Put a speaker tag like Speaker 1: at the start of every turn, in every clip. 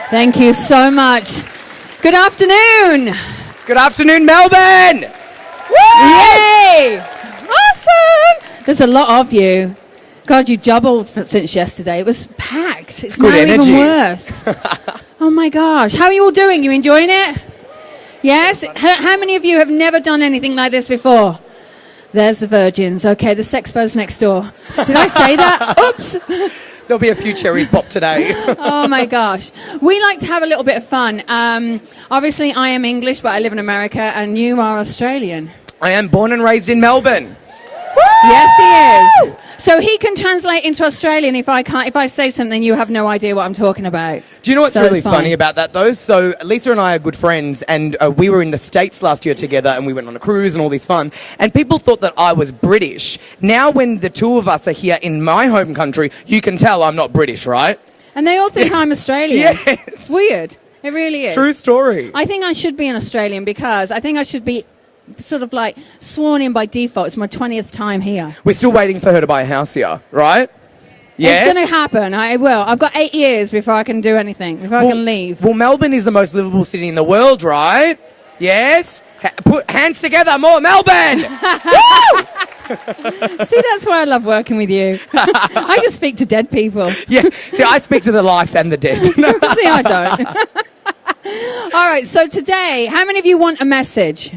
Speaker 1: Thank you so much. Good afternoon.
Speaker 2: Good afternoon, Melbourne.
Speaker 1: Woo! Yay! Awesome. There's a lot of you. God, you doubled since yesterday. It was packed. It's now
Speaker 2: energy.
Speaker 1: Even worse. Oh my gosh. How are you all doing? You enjoying it? Yes? How many of you have never done anything like this before? There's the virgins. Okay, the sexpo's next door. Did I say that? Oops.
Speaker 2: There'll be a few cherries popped today.
Speaker 1: Oh my gosh. We like to have a little bit of fun. Obviously, I am English, but I live in America, and you are Australian.
Speaker 2: I am born and raised in Melbourne.
Speaker 1: Yes, he is. So he can translate into Australian if I say something you have no idea what I'm talking about.
Speaker 2: Do you know what's really funny about that, though? So Lisa and I are good friends, and we were in the States last year together, and we went on a cruise and all this fun, and people thought that I was British. Now when the two of us are here in my home country, you can tell I'm not British, right?
Speaker 1: And they all think I'm Australian.
Speaker 2: Yes.
Speaker 1: It's weird. It really is.
Speaker 2: True story.
Speaker 1: I think I should be an Australian because I think I should be sort of like sworn in by default. It's my 20th time here.
Speaker 2: We're still waiting for her to buy a house here, right? Yes.
Speaker 1: It's going to happen. I will. I've got 8 years before I can do anything, before I can leave.
Speaker 2: Well, Melbourne is the most livable city in the world, right? Yes? Put hands together, more Melbourne! Woo!
Speaker 1: See, that's why I love working with you. I just speak to dead people.
Speaker 2: Yeah. See, I speak to the life and the dead.
Speaker 1: See, I don't. All right, so today, how many of you want a message?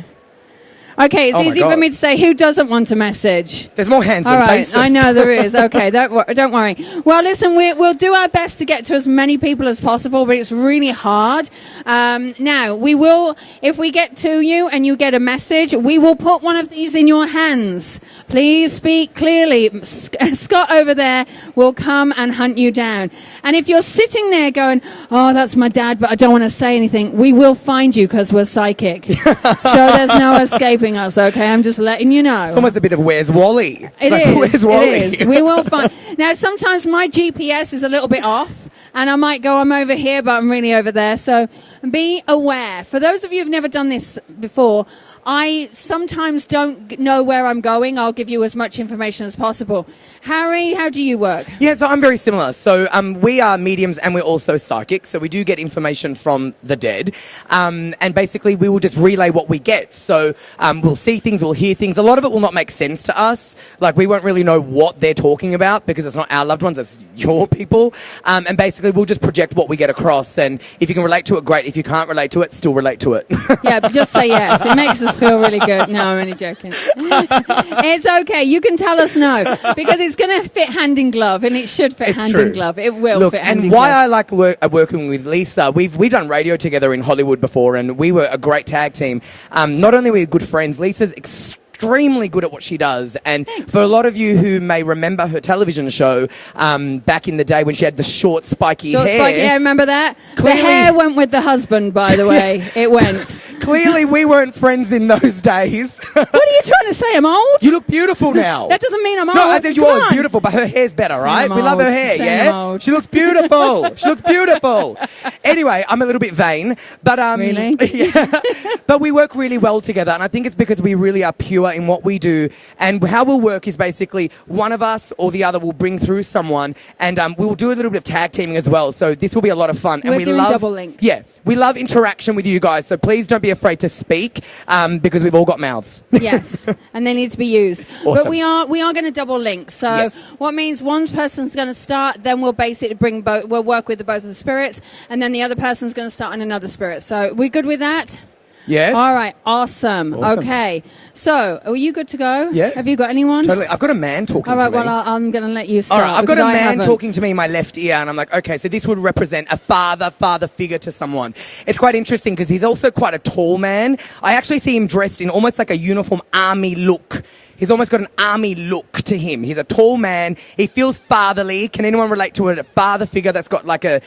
Speaker 1: Okay, it's easy for me to say who doesn't want a message.
Speaker 2: There's more hands than faces.
Speaker 1: I know there is. Okay, don't worry. Well, listen, we'll do our best to get to as many people as possible, but it's really hard. Now, we will, if we get to you and you get a message, we will put one of these in your hands. Please speak clearly. Scott over there will come and hunt you down. And if you're sitting there going, oh, that's my dad, but I don't want to say anything, we will find you because we're psychic. So there's no escaping us, okay? I'm just letting you know.
Speaker 2: It's almost a bit of Where's Wally?
Speaker 1: Where's Wally? It is. We will find. Now, sometimes my GPS is a little bit off, and I might go, I'm over here, but I'm really over there. So be aware. For those of you who've never done this before, I sometimes don't know where I'm going. I'll give you as much information as possible. Harry, how do you work?
Speaker 2: Yeah, so I'm very similar. So we are mediums and we're also psychics. So we do get information from the dead. And basically we will just relay what we get. So we'll see things, we'll hear things. A lot of it will not make sense to us. Like we won't really know what they're talking about because it's not our loved ones, it's your people. And basically we'll just project what we get across. And if you can relate to it, great. If you can't relate to it, still relate to it. Yeah,
Speaker 1: but just say yes. It makes us feel really good. No, I'm only joking. It's okay. You can tell us no because it's going to fit hand in glove, and it should fit hand in glove. It will fit hand in glove.
Speaker 2: And why I like working with Lisa, we've done radio together in Hollywood before, and we were a great tag team. Not only were we good friends, Lisa's extremely good at what she does, and for a lot of you who may remember her television show back in the day when she had the short spiky hair.
Speaker 1: Remember that? Clearly, the hair went with the husband, by the way. It went.
Speaker 2: Clearly we weren't friends in those days.
Speaker 1: What are you trying to say? I'm old?
Speaker 2: You look beautiful now.
Speaker 1: That doesn't mean I'm old.
Speaker 2: No, I think you are beautiful, but her hair's better, right? We love her hair, yeah? She looks beautiful. She looks beautiful. Anyway, I'm a little bit vain, but
Speaker 1: really?
Speaker 2: Yeah. But we work really well together, and I think it's because we really are pure in what we do. And how we'll work is basically one of us or the other will bring through someone, and we'll do a little bit of tag teaming as well. So this will be a lot of fun.
Speaker 1: We're doing double link.
Speaker 2: Yeah, we love interaction with you guys. So please don't be afraid to speak because we've all got mouths.
Speaker 1: Yes, and they need to be used.
Speaker 2: Awesome.
Speaker 1: But we are going to double link. So what means one person's going to start, then we'll basically bring both. We'll work with both of the spirits, and then the other person's going to start on another spirit. So we good with that?
Speaker 2: Yes.
Speaker 1: All right. Awesome. Okay. So, are you good to go?
Speaker 2: Yeah.
Speaker 1: Have you got anyone?
Speaker 2: Totally. I've got a man talking to me.
Speaker 1: All right. Well, I'm going to let you start.
Speaker 2: All right. I've got a man talking to me in my left ear, and I'm like, okay, so this would represent a father figure to someone. It's quite interesting because he's also quite a tall man. I actually see him dressed in almost like a uniform army look. He's almost got an army look to him. He's a tall man. He feels fatherly. Can anyone relate to a father figure that's got like a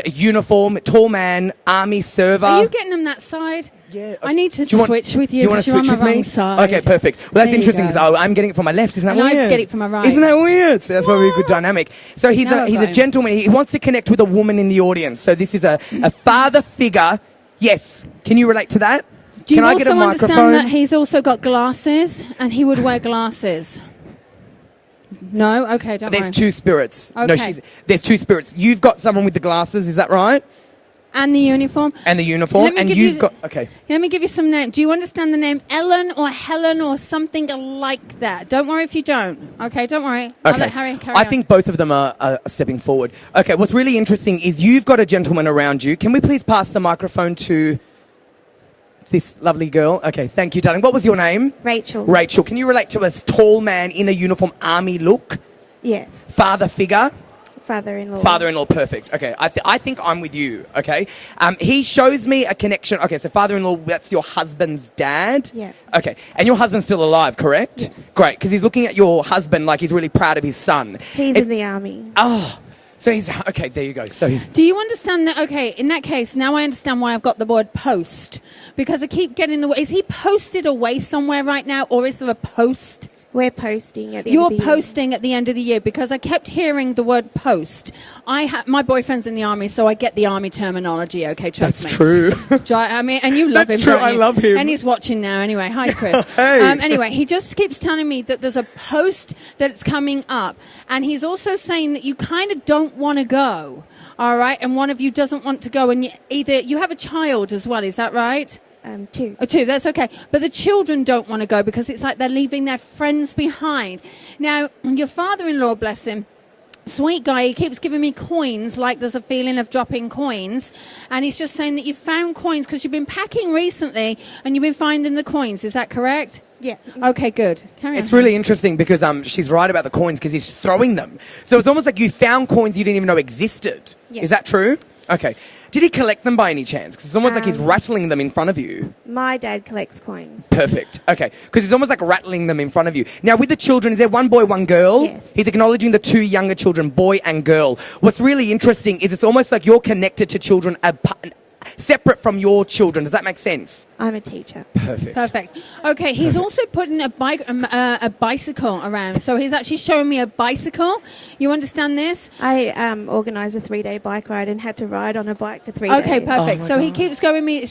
Speaker 2: uniform, tall man, army server?
Speaker 1: Are you getting him that side?
Speaker 2: Yeah.
Speaker 1: I need to switch with you.
Speaker 2: You want to switch with me?
Speaker 1: Side.
Speaker 2: Okay, perfect. Well, that's interesting because I'm getting it from my left. Isn't that weird?
Speaker 1: I get it from my right.
Speaker 2: Isn't that weird? So that's why we're a good dynamic. So he's a gentleman. He wants to connect with a woman in the audience. So this is a father figure. Yes. Can you relate to that?
Speaker 1: Do you also understand that he's also got glasses and he would wear glasses? No? Okay, don't worry.
Speaker 2: There's two spirits.
Speaker 1: Okay.
Speaker 2: No, there's two spirits. You've got someone with the glasses, is that right?
Speaker 1: And the uniform.
Speaker 2: And the uniform.
Speaker 1: Let me
Speaker 2: And
Speaker 1: give
Speaker 2: you've
Speaker 1: you-
Speaker 2: got... Okay.
Speaker 1: Let me give you some names. Do you understand the name Ellen or Helen or something like that? Don't worry if you don't. Okay, don't worry. I'll let Harry carry
Speaker 2: I
Speaker 1: on.
Speaker 2: think both of them are stepping forward. Okay, what's really interesting is you've got a gentleman around you. Can we please pass the microphone to this lovely girl? Okay, thank you, darling. What was your name?
Speaker 3: Rachel.
Speaker 2: Rachel. Can you relate to a tall man in a uniform, army look?
Speaker 3: Yes.
Speaker 2: Father figure?
Speaker 3: Father-in-law.
Speaker 2: Father-in-law, perfect. Okay, I think I'm with you, okay? He shows me a connection. Okay, so father-in-law, that's your husband's dad?
Speaker 3: Yeah.
Speaker 2: Okay, and your husband's still alive, correct?
Speaker 3: Yes.
Speaker 2: Great, because he's looking at your husband like he's really proud of his son.
Speaker 3: He's in the army.
Speaker 2: Oh, so he's... Okay, there you go. So...
Speaker 1: Do you understand that? Okay, in that case, now I understand why I've got the word post. Because I keep getting the... Is he posted away somewhere right now, or is there a post?
Speaker 3: We're posting at the end
Speaker 1: You're
Speaker 3: of the year.
Speaker 1: posting at the end of the year, because I kept hearing the word post. My boyfriend's in the army, so I get the army terminology, okay, trust me.
Speaker 2: That's true.
Speaker 1: I mean, and you love
Speaker 2: That's
Speaker 1: him,
Speaker 2: true,
Speaker 1: don't
Speaker 2: I
Speaker 1: you?
Speaker 2: love him.
Speaker 1: And he's watching now anyway. Hi, Chris.
Speaker 2: Hey.
Speaker 1: Anyway, he just keeps telling me that there's a post that's coming up. And he's also saying that you kind of don't want to go, all right? And one of you doesn't want to go. And you have a child as well, is that right?
Speaker 3: 2.
Speaker 1: Oh, 2, that's okay. But the children don't want to go because it's like they're leaving their friends behind. Now, your father-in-law, bless him, sweet guy, he keeps giving me coins, like there's a feeling of dropping coins. And he's just saying that you found coins because you've been packing recently and you've been finding the coins. Is that correct?
Speaker 3: Yeah.
Speaker 1: Okay, good. Carry on.
Speaker 2: It's really interesting because she's right about the coins because he's throwing them. So it's almost like you found coins you didn't even know existed.
Speaker 3: Yeah.
Speaker 2: Is that true? Okay. Did he collect them by any chance? Because it's almost like he's rattling them in front of you.
Speaker 3: My dad collects coins.
Speaker 2: Perfect. Okay. Because he's almost like rattling them in front of you. Now, with the children, is there one boy, one girl?
Speaker 3: Yes.
Speaker 2: He's acknowledging the 2 younger children, boy and girl. What's really interesting is it's almost like you're connected to children separate from your children. Does that make sense?
Speaker 3: I'm a teacher.
Speaker 1: Perfect. Okay, he's also putting a bicycle around. So he's actually showing me a bicycle. You understand this?
Speaker 3: I organised a 3-day bike ride and had to ride on a bike for 3 days.
Speaker 1: Okay, perfect.
Speaker 2: Oh my
Speaker 1: So he
Speaker 2: God.
Speaker 1: keeps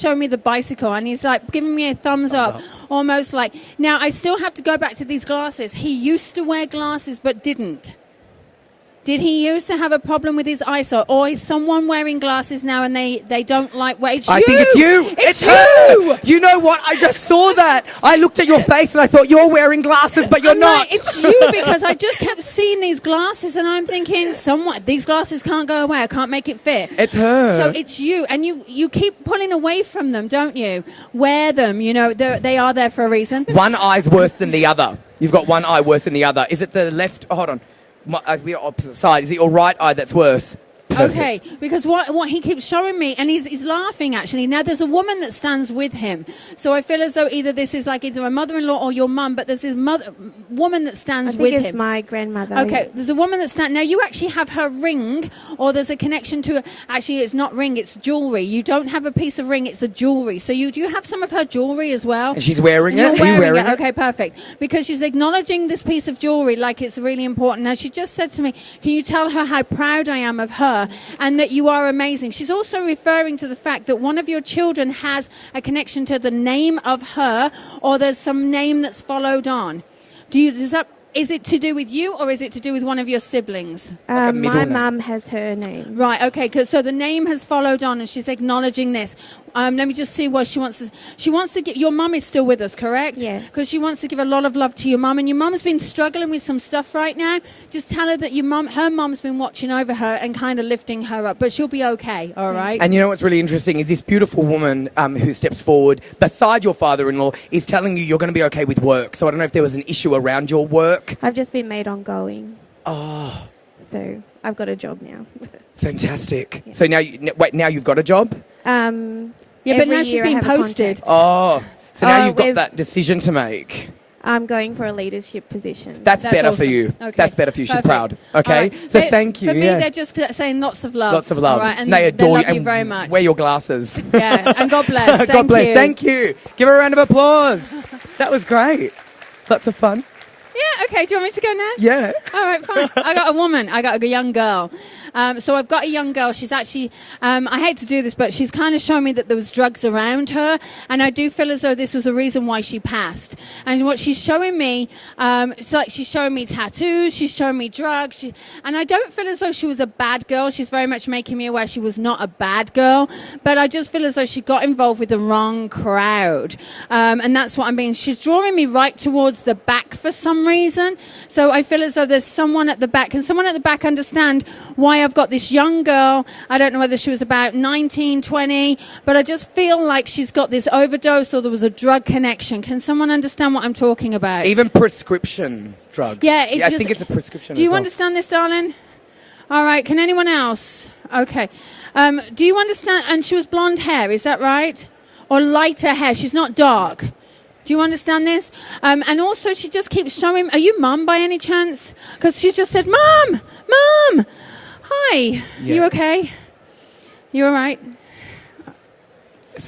Speaker 1: showing me the bicycle, and he's like giving me a thumbs up, almost like. Now I still have to go back to these glasses. He used to wear glasses, but didn't. Did he used to have a problem with his eyesight, or is someone wearing glasses now and they don't like wear?
Speaker 2: I think it's you.
Speaker 1: It's
Speaker 2: her.
Speaker 1: you.
Speaker 2: You know what? I just saw that. I looked at your face and I thought you're wearing glasses, but you're
Speaker 1: I'm
Speaker 2: not.
Speaker 1: like, it's you, because I just kept seeing these glasses and I'm thinking, these glasses can't go away. I can't make it fit.
Speaker 2: It's her.
Speaker 1: So it's you, and you keep pulling away from them, don't you? Wear them. You know, they are there for a reason.
Speaker 2: One eye's worse than the other. You've got one eye worse than the other. Is it the left? Oh, hold on. We're opposite side. Is it your right eye that's worse? Perfect.
Speaker 1: Okay, because what he keeps showing me, and he's laughing actually. Now there's a woman that stands with him, so I feel as though this is like either a mother-in-law or your mum, but there's this woman that stands
Speaker 3: I
Speaker 1: with
Speaker 3: think it's
Speaker 1: him.
Speaker 3: my grandmother.
Speaker 1: Okay, there's a woman that stands. Now you actually have her ring, or there's a connection to. Actually, it's not ring; it's jewelry. You don't have a piece of ring; it's a jewelry. So do you have some of her jewelry as well?
Speaker 2: And she's wearing it?
Speaker 1: You're
Speaker 2: Are you wearing it?
Speaker 1: Okay, perfect. Because she's acknowledging this piece of jewelry like it's really important. Now she just said to me, "Can you tell her how proud I am of her and that you are amazing?" She's also referring to the fact that one of your children has a connection to the name of her, or there's some name that's followed on. Is it to do with you, or is it to do with one of your siblings?
Speaker 2: Like a middle
Speaker 3: My
Speaker 2: name.
Speaker 3: mum has her name.
Speaker 1: Right, okay, so the name has followed on and she's acknowledging this. Let me just see what she wants to give. Your mum is still with us, correct?
Speaker 3: Yes.
Speaker 1: Because she wants to give a lot of love to your mum, and your mum's been struggling with some stuff right now. Just tell her that her mum's been watching over her and kind of lifting her up, but she'll be okay, all right?
Speaker 2: And you know what's really interesting is this beautiful woman who steps forward beside your father-in-law is telling you you're going to be okay with work. So I don't know if there was an issue around your work.
Speaker 3: I've just been made ongoing.
Speaker 2: Oh,
Speaker 3: So I've got a job now.
Speaker 2: fantastic. So now you've got a job?
Speaker 1: Yeah, but
Speaker 3: every
Speaker 1: now she's
Speaker 3: year I
Speaker 1: been
Speaker 3: have a
Speaker 1: posted.
Speaker 3: contract.
Speaker 2: Oh, so now you've got
Speaker 3: we've-
Speaker 2: that decision to make.
Speaker 3: I'm going for a leadership position.
Speaker 2: That's better for
Speaker 1: awesome.
Speaker 2: you.
Speaker 1: Okay.
Speaker 2: That's better for you. She's
Speaker 1: Perfect.
Speaker 2: proud.
Speaker 1: All
Speaker 2: Okay.
Speaker 1: right.
Speaker 2: So thank you.
Speaker 1: For me,
Speaker 2: yeah.
Speaker 1: they're just saying lots of love.
Speaker 2: Lots of love.
Speaker 1: All right, and
Speaker 2: they adore
Speaker 1: love
Speaker 2: you.
Speaker 1: you very much.
Speaker 2: Wear your glasses.
Speaker 1: Yeah, and God bless.
Speaker 2: God bless. Thank you. Give her a round of applause. That was great. Lots of fun.
Speaker 1: Yeah, okay. Do you want me to go now?
Speaker 2: Yeah.
Speaker 1: All right, fine. I got a woman. I got a young girl. So I've got a young girl. She's actually, I hate to do this, but she's kind of showing me that there was drugs around her. And I do feel as though this was a reason why she passed. And what she's showing me, it's like she's showing me tattoos. She's showing me drugs. And I don't feel as though she was a bad girl. She's very much making me aware she was not a bad girl. But I just feel as though she got involved with the wrong crowd. And that's what I mean. She's drawing me right towards the back for some reason. So I feel as though there's someone at the back. Can someone at the back understand why I've got this young girl? I don't know whether she was about 19, 20, but I just feel like she's got this overdose or there was a drug connection. Can someone understand what I'm talking about?
Speaker 2: Even prescription drug.
Speaker 1: Yeah,
Speaker 2: I think it's a prescription.
Speaker 1: Do you
Speaker 2: as well.
Speaker 1: understand this, darling? All right. Can anyone else? Okay. Do you understand? And she was blonde hair, is that right? Or lighter hair? She's not dark. Do you understand this? And also, she just keeps showing... Are you Mum by any chance? Because she just said, Mum! Mum! Hi.
Speaker 2: Yeah.
Speaker 1: You okay? You all right?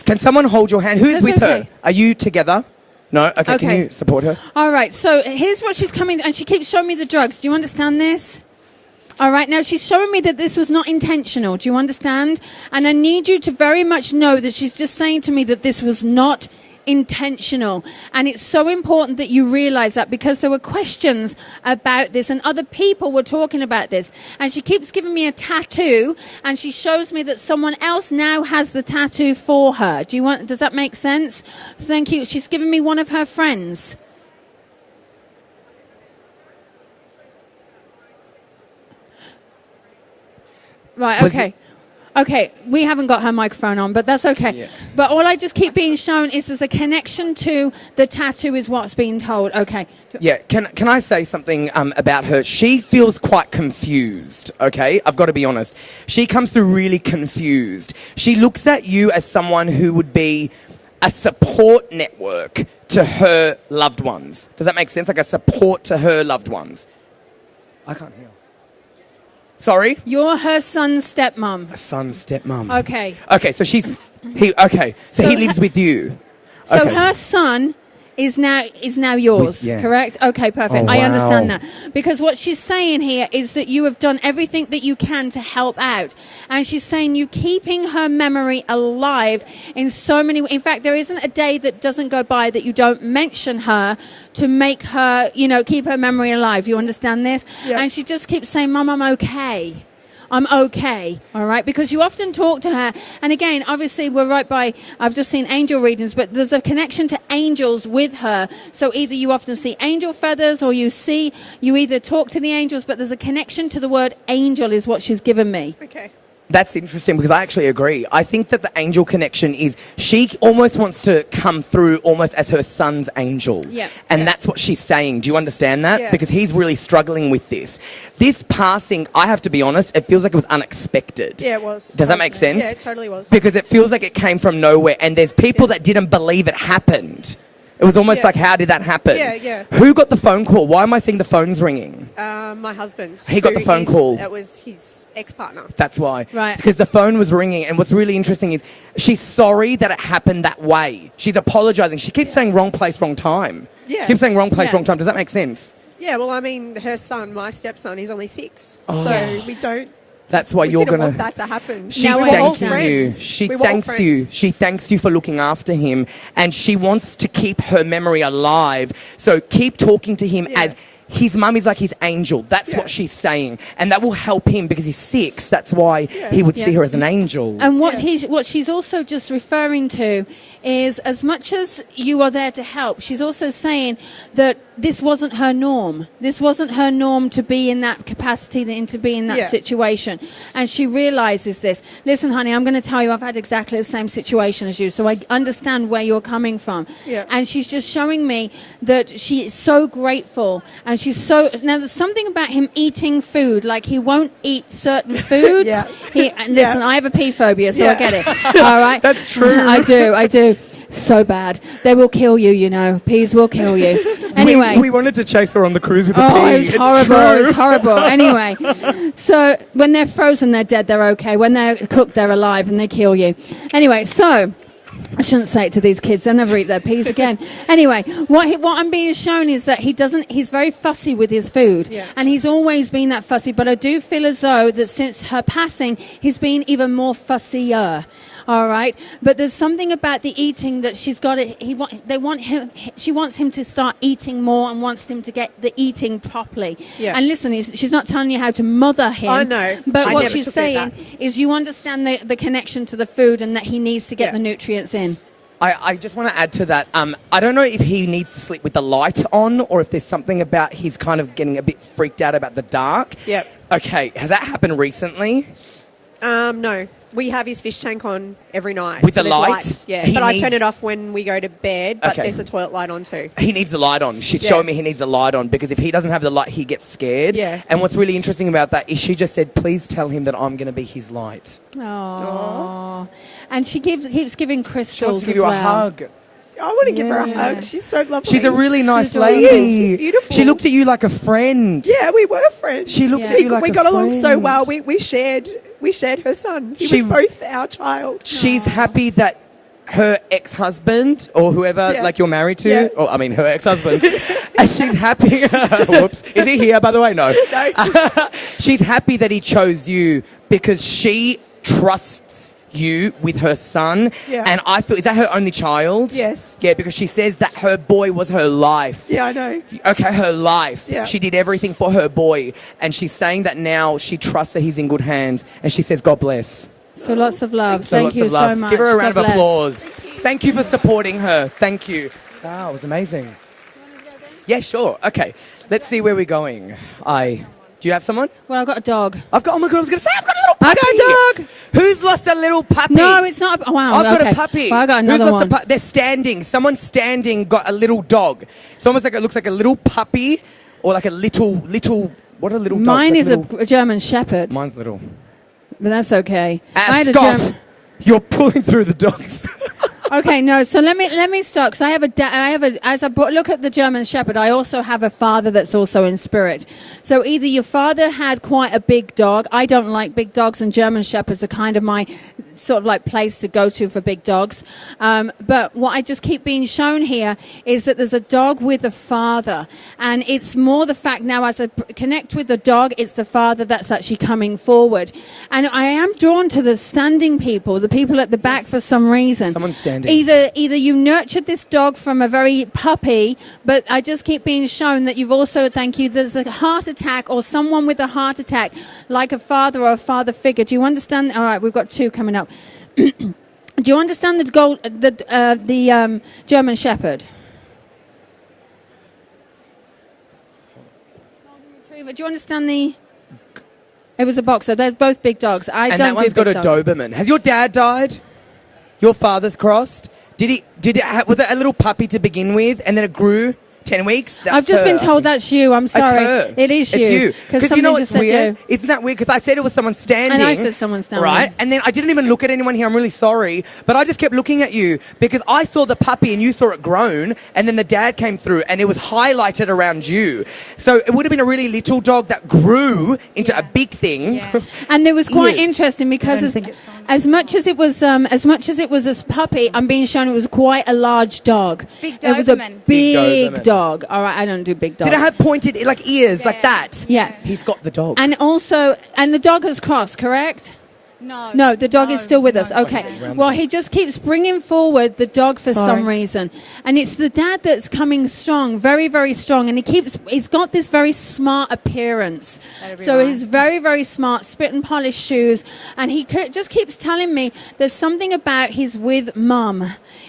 Speaker 2: Can someone hold your hand? Who's
Speaker 1: That's
Speaker 2: with
Speaker 1: okay.
Speaker 2: her? Are you together? No? Okay, can you support her?
Speaker 1: All right, so here's what she's coming... And she keeps showing me the drugs. Do you understand this? All right, now she's showing me that this was not intentional. Do you understand? And I need you to very much know that she's just saying to me that this was not intentional. And it's so important that you realize that, because there were questions about this and other people were talking about this. And she keeps giving me a tattoo and she shows me that someone else now has the tattoo for her. Does that make sense? Thank you. She's given me one of her friends. Right, okay. Okay, we haven't got her microphone on, but that's okay.
Speaker 2: Yeah.
Speaker 1: But all I just keep being shown is there's a connection to the tattoo is what's being told. Okay.
Speaker 2: Yeah, can I say something about her? She feels quite confused, okay? I've got to be honest. She comes through really confused. She looks at you as someone who would be a support network to her loved ones. Does that make sense? Like a support to her loved ones. I can't hear. Sorry?
Speaker 1: You're her son's stepmom.
Speaker 2: A son's stepmom.
Speaker 1: Okay.
Speaker 2: Okay, so he lives with you.
Speaker 1: So
Speaker 2: Okay.
Speaker 1: her son is now yours,
Speaker 2: Yeah.
Speaker 1: correct? Okay, perfect.
Speaker 2: Oh,
Speaker 1: I
Speaker 2: wow.
Speaker 1: understand that. Because what she's saying here is that you have done everything that you can to help out. And she's saying you keeping her memory alive in so many... In fact, there isn't a day that doesn't go by that you don't mention her to make her, keep her memory alive. You understand this?
Speaker 3: Yeah.
Speaker 1: And she just keeps saying, Mum, I'm okay. I'm okay, all right? Because you often talk to her. And again, obviously, we're right by... I've just seen angel readings, but there's a connection to angels with her. So either you often see angel feathers or you either talk to the angels, but there's a connection to the word angel is what she's given me.
Speaker 3: Okay.
Speaker 2: That's interesting because I actually agree. I think that the angel connection is she almost wants to come through almost as her son's angel.
Speaker 1: Yeah.
Speaker 2: And that's what she's saying. Do you understand that?
Speaker 3: Yeah.
Speaker 2: Because he's really struggling with this. This passing, I have to be honest, it feels like it was unexpected.
Speaker 3: Yeah, it was.
Speaker 2: Does that make sense?
Speaker 3: Yeah, it totally was.
Speaker 2: Because it feels like it came from nowhere and there's people that didn't believe it happened. It was almost
Speaker 3: Yeah.
Speaker 2: like, how did that happen?
Speaker 3: Yeah, yeah.
Speaker 2: Who got the phone call? Why am I seeing the phones ringing?
Speaker 3: My husband.
Speaker 2: He got the phone call.
Speaker 3: It was his ex-partner.
Speaker 2: That's why.
Speaker 1: Right.
Speaker 2: Because the phone was ringing, and what's really interesting is she's sorry that it happened that way. She's apologising. She keeps saying wrong place, wrong time.
Speaker 3: Yeah.
Speaker 2: She keeps saying wrong place,
Speaker 1: Yeah.
Speaker 2: wrong time. Does that make sense?
Speaker 3: Yeah, well, I mean, her son, my stepson, he's only 6.
Speaker 2: Oh.
Speaker 3: So we don't...
Speaker 2: That's why
Speaker 3: We
Speaker 2: you're
Speaker 3: didn't
Speaker 2: going
Speaker 3: want that to happen.
Speaker 2: She's
Speaker 1: Now
Speaker 3: we
Speaker 1: we're
Speaker 3: were all
Speaker 2: thanking
Speaker 3: friends.
Speaker 2: you. She
Speaker 3: We were all
Speaker 2: thanks
Speaker 3: friends.
Speaker 2: you. She thanks you for looking after him, and she wants to keep her memory alive. So keep talking to him
Speaker 3: Yeah.
Speaker 2: as his mum is like his angel. That's
Speaker 3: Yeah.
Speaker 2: what she's saying, and that will help him because he's 6. That's why he would see
Speaker 1: Yeah.
Speaker 2: her as an angel.
Speaker 1: And what
Speaker 3: Yeah.
Speaker 1: what she's also just referring to is, as much as you are there to help, she's also saying that this wasn't her norm. This wasn't her norm to be in that capacity and to be in that
Speaker 3: Yeah.
Speaker 1: situation. And she realizes this. Listen, honey, I'm going to tell you I've had exactly the same situation as you, so I understand where you're coming from.
Speaker 3: Yeah.
Speaker 1: And she's just showing me that she is so grateful. And she's so... Now, there's something about him eating food, like he won't eat certain foods.
Speaker 3: Yeah.
Speaker 1: And listen, I have a pea phobia, so I
Speaker 3: Yeah.
Speaker 1: get it. All right?
Speaker 2: That's true.
Speaker 1: I do. So bad. They will kill you, Peas will kill you. Anyway.
Speaker 2: we wanted to chase her on the cruise with a
Speaker 1: Oh,
Speaker 2: pea.
Speaker 1: it's horrible.
Speaker 2: true.
Speaker 1: It's horrible. Anyway, so when they're frozen, they're dead, they're okay. When they're cooked, they're alive and they kill you. Anyway, so I shouldn't say it to these kids. They'll never eat their peas again. Anyway, what I'm being shown is that he's very fussy with his food.
Speaker 3: Yeah.
Speaker 1: And he's always been that fussy. But I do feel as though that since her passing, he's been even more fussier. All right. But there's something about the eating that she's got it. She wants him to start eating more and wants him to get the eating properly.
Speaker 3: Yeah.
Speaker 1: And listen, she's not telling you how to mother him.
Speaker 3: I know.
Speaker 1: But
Speaker 3: I
Speaker 1: what
Speaker 3: never
Speaker 1: she's
Speaker 3: took it
Speaker 1: saying
Speaker 3: that.
Speaker 1: is you understand the connection to the food and that he needs to get the nutrients in.
Speaker 2: I just want to add to that. I don't know if he needs to sleep with the light on or if there's something about he's kind of getting a bit freaked out about the dark.
Speaker 3: Yep.
Speaker 2: Okay, has that happened recently?
Speaker 3: No. We have his fish tank on every night.
Speaker 2: With the
Speaker 3: there's
Speaker 2: light?
Speaker 3: Yeah,
Speaker 2: He
Speaker 3: but I
Speaker 2: needs-
Speaker 3: turn it off when we go to bed, but
Speaker 2: Okay.
Speaker 3: there's a toilet light on too.
Speaker 2: He needs the light on. She's showing me he needs the light on because if he doesn't have the light, he gets scared.
Speaker 3: Yeah.
Speaker 2: And what's really interesting about that is she just said, please tell him that I'm going to be his light.
Speaker 1: Oh. And she keeps giving
Speaker 2: She wants
Speaker 1: crystals
Speaker 2: to give
Speaker 1: as
Speaker 2: you
Speaker 1: well.
Speaker 2: a hug.
Speaker 3: I want to give her a
Speaker 1: Yeah.
Speaker 3: hug. She's so lovely.
Speaker 2: She's a really nice
Speaker 1: She's
Speaker 2: lady.
Speaker 3: She's beautiful.
Speaker 2: She looked at you like a friend.
Speaker 3: Yeah, we were friends.
Speaker 2: She looked
Speaker 1: Yeah.
Speaker 2: at you like
Speaker 3: we
Speaker 2: a
Speaker 3: got along so
Speaker 2: friend.
Speaker 3: well. We shared her son. He
Speaker 2: She-
Speaker 3: was both our child.
Speaker 2: She's happy that her ex-husband or whoever
Speaker 3: Yeah.
Speaker 2: like you're married to,
Speaker 3: Yeah.
Speaker 2: or I mean her ex-husband, and she's happy. Whoops, is he here by the way? No. She's happy that he chose you because she trusts you with her son.
Speaker 3: Yeah.
Speaker 2: And I feel, is that her only child?
Speaker 3: Yes.
Speaker 2: Yeah, because she says that her boy was her life.
Speaker 3: Yeah, I know.
Speaker 2: Okay, her life.
Speaker 3: Yeah.
Speaker 2: She did everything for her boy. And she's saying that now she trusts that he's in good hands. And she says, God bless.
Speaker 1: So lots of love.
Speaker 2: So
Speaker 1: Thank
Speaker 2: lots
Speaker 1: you
Speaker 2: of love.
Speaker 1: so much.
Speaker 2: Give her a round
Speaker 1: God
Speaker 2: of
Speaker 1: bless.
Speaker 2: applause. Thank you for supporting her. Thank you. Wow, it was amazing. Yeah, sure. Okay, let's see where we're going. Do you have someone?
Speaker 1: Well, I've got a dog.
Speaker 2: I've got, oh my God, I was going to say, I've got a little puppy.
Speaker 1: I got a dog.
Speaker 2: Who's lost a little puppy?
Speaker 1: No, it's not. Oh, wow.
Speaker 2: I've got
Speaker 1: okay.
Speaker 2: a puppy.
Speaker 1: Well, I got
Speaker 2: Who's
Speaker 1: another
Speaker 2: lost
Speaker 1: one.
Speaker 2: they're standing. Someone standing got a little dog. It's almost like it looks like a little puppy or like a little, what are little dogs?
Speaker 1: Mine
Speaker 2: Like
Speaker 1: is a German Shepherd,
Speaker 2: Mine's little.
Speaker 1: but that's okay. I had a
Speaker 2: Scott,
Speaker 1: German.
Speaker 2: you're pulling through the dogs.
Speaker 1: Okay, no. So let me start because I have as I look at the German Shepherd, I also have a father that's also in spirit. So either your father had quite a big dog. I don't like big dogs, and German Shepherds are kind of my sort of like place to go to for big dogs. But what I just keep being shown here is that there's a dog with a father, and it's more the fact now as I connect with the dog, it's the father that's actually coming forward, and I am drawn to the standing people, the people at the back for some reason.
Speaker 2: Someone's standing.
Speaker 1: Either you nurtured this dog from a very puppy, but I just keep being shown that you've also, there's a heart attack or someone with a heart attack, like a father or a father figure. Do you understand? All right, we've got two coming up. Do you understand the German Shepherd? Do you understand the? It was a boxer. They're both big dogs.
Speaker 2: And that one's got a Doberman. Has your dad died? Your father's crossed? Was it a little puppy to begin with and then it grew 10 weeks?
Speaker 1: I've just been told that's you. I'm sorry.
Speaker 2: Her.
Speaker 1: It is you.
Speaker 2: It's you. Because you know what's
Speaker 1: just said
Speaker 2: weird?
Speaker 1: you.
Speaker 2: Isn't that weird? Because I said it was someone standing.
Speaker 1: And I said someone standing.
Speaker 2: Right? And then I didn't even look at anyone here. I'm really sorry. But I just kept looking at you because I saw the puppy and you saw it grown. And then the dad came through and it was highlighted around you. So it would have been a really little dog that grew into a big thing.
Speaker 4: Yeah.
Speaker 1: And it was quite
Speaker 2: Yes.
Speaker 1: interesting because
Speaker 4: don't think it's on.
Speaker 1: as much as it was a puppy, I'm being shown it was quite a large dog.
Speaker 4: Big
Speaker 1: It was a
Speaker 4: Doberman.
Speaker 1: big
Speaker 2: Doberman.
Speaker 1: dog. All right, I don't do big dogs.
Speaker 2: Did it have pointed like ears like that?
Speaker 1: Yeah.
Speaker 2: He's got the dog.
Speaker 1: And also, and the dog has crossed, correct?
Speaker 4: No.
Speaker 1: No, the dog is still with us.
Speaker 4: no.
Speaker 1: Okay.
Speaker 2: Okay.
Speaker 1: Well, he just keeps bringing forward the dog for
Speaker 4: Sorry.
Speaker 1: some reason. And it's the dad that's coming strong, very, very strong. And he's got this very smart appearance.
Speaker 4: That'll be
Speaker 1: So
Speaker 4: right.
Speaker 1: he's very, very smart, spit and polished shoes. And he just keeps telling me there's something about he's with mum.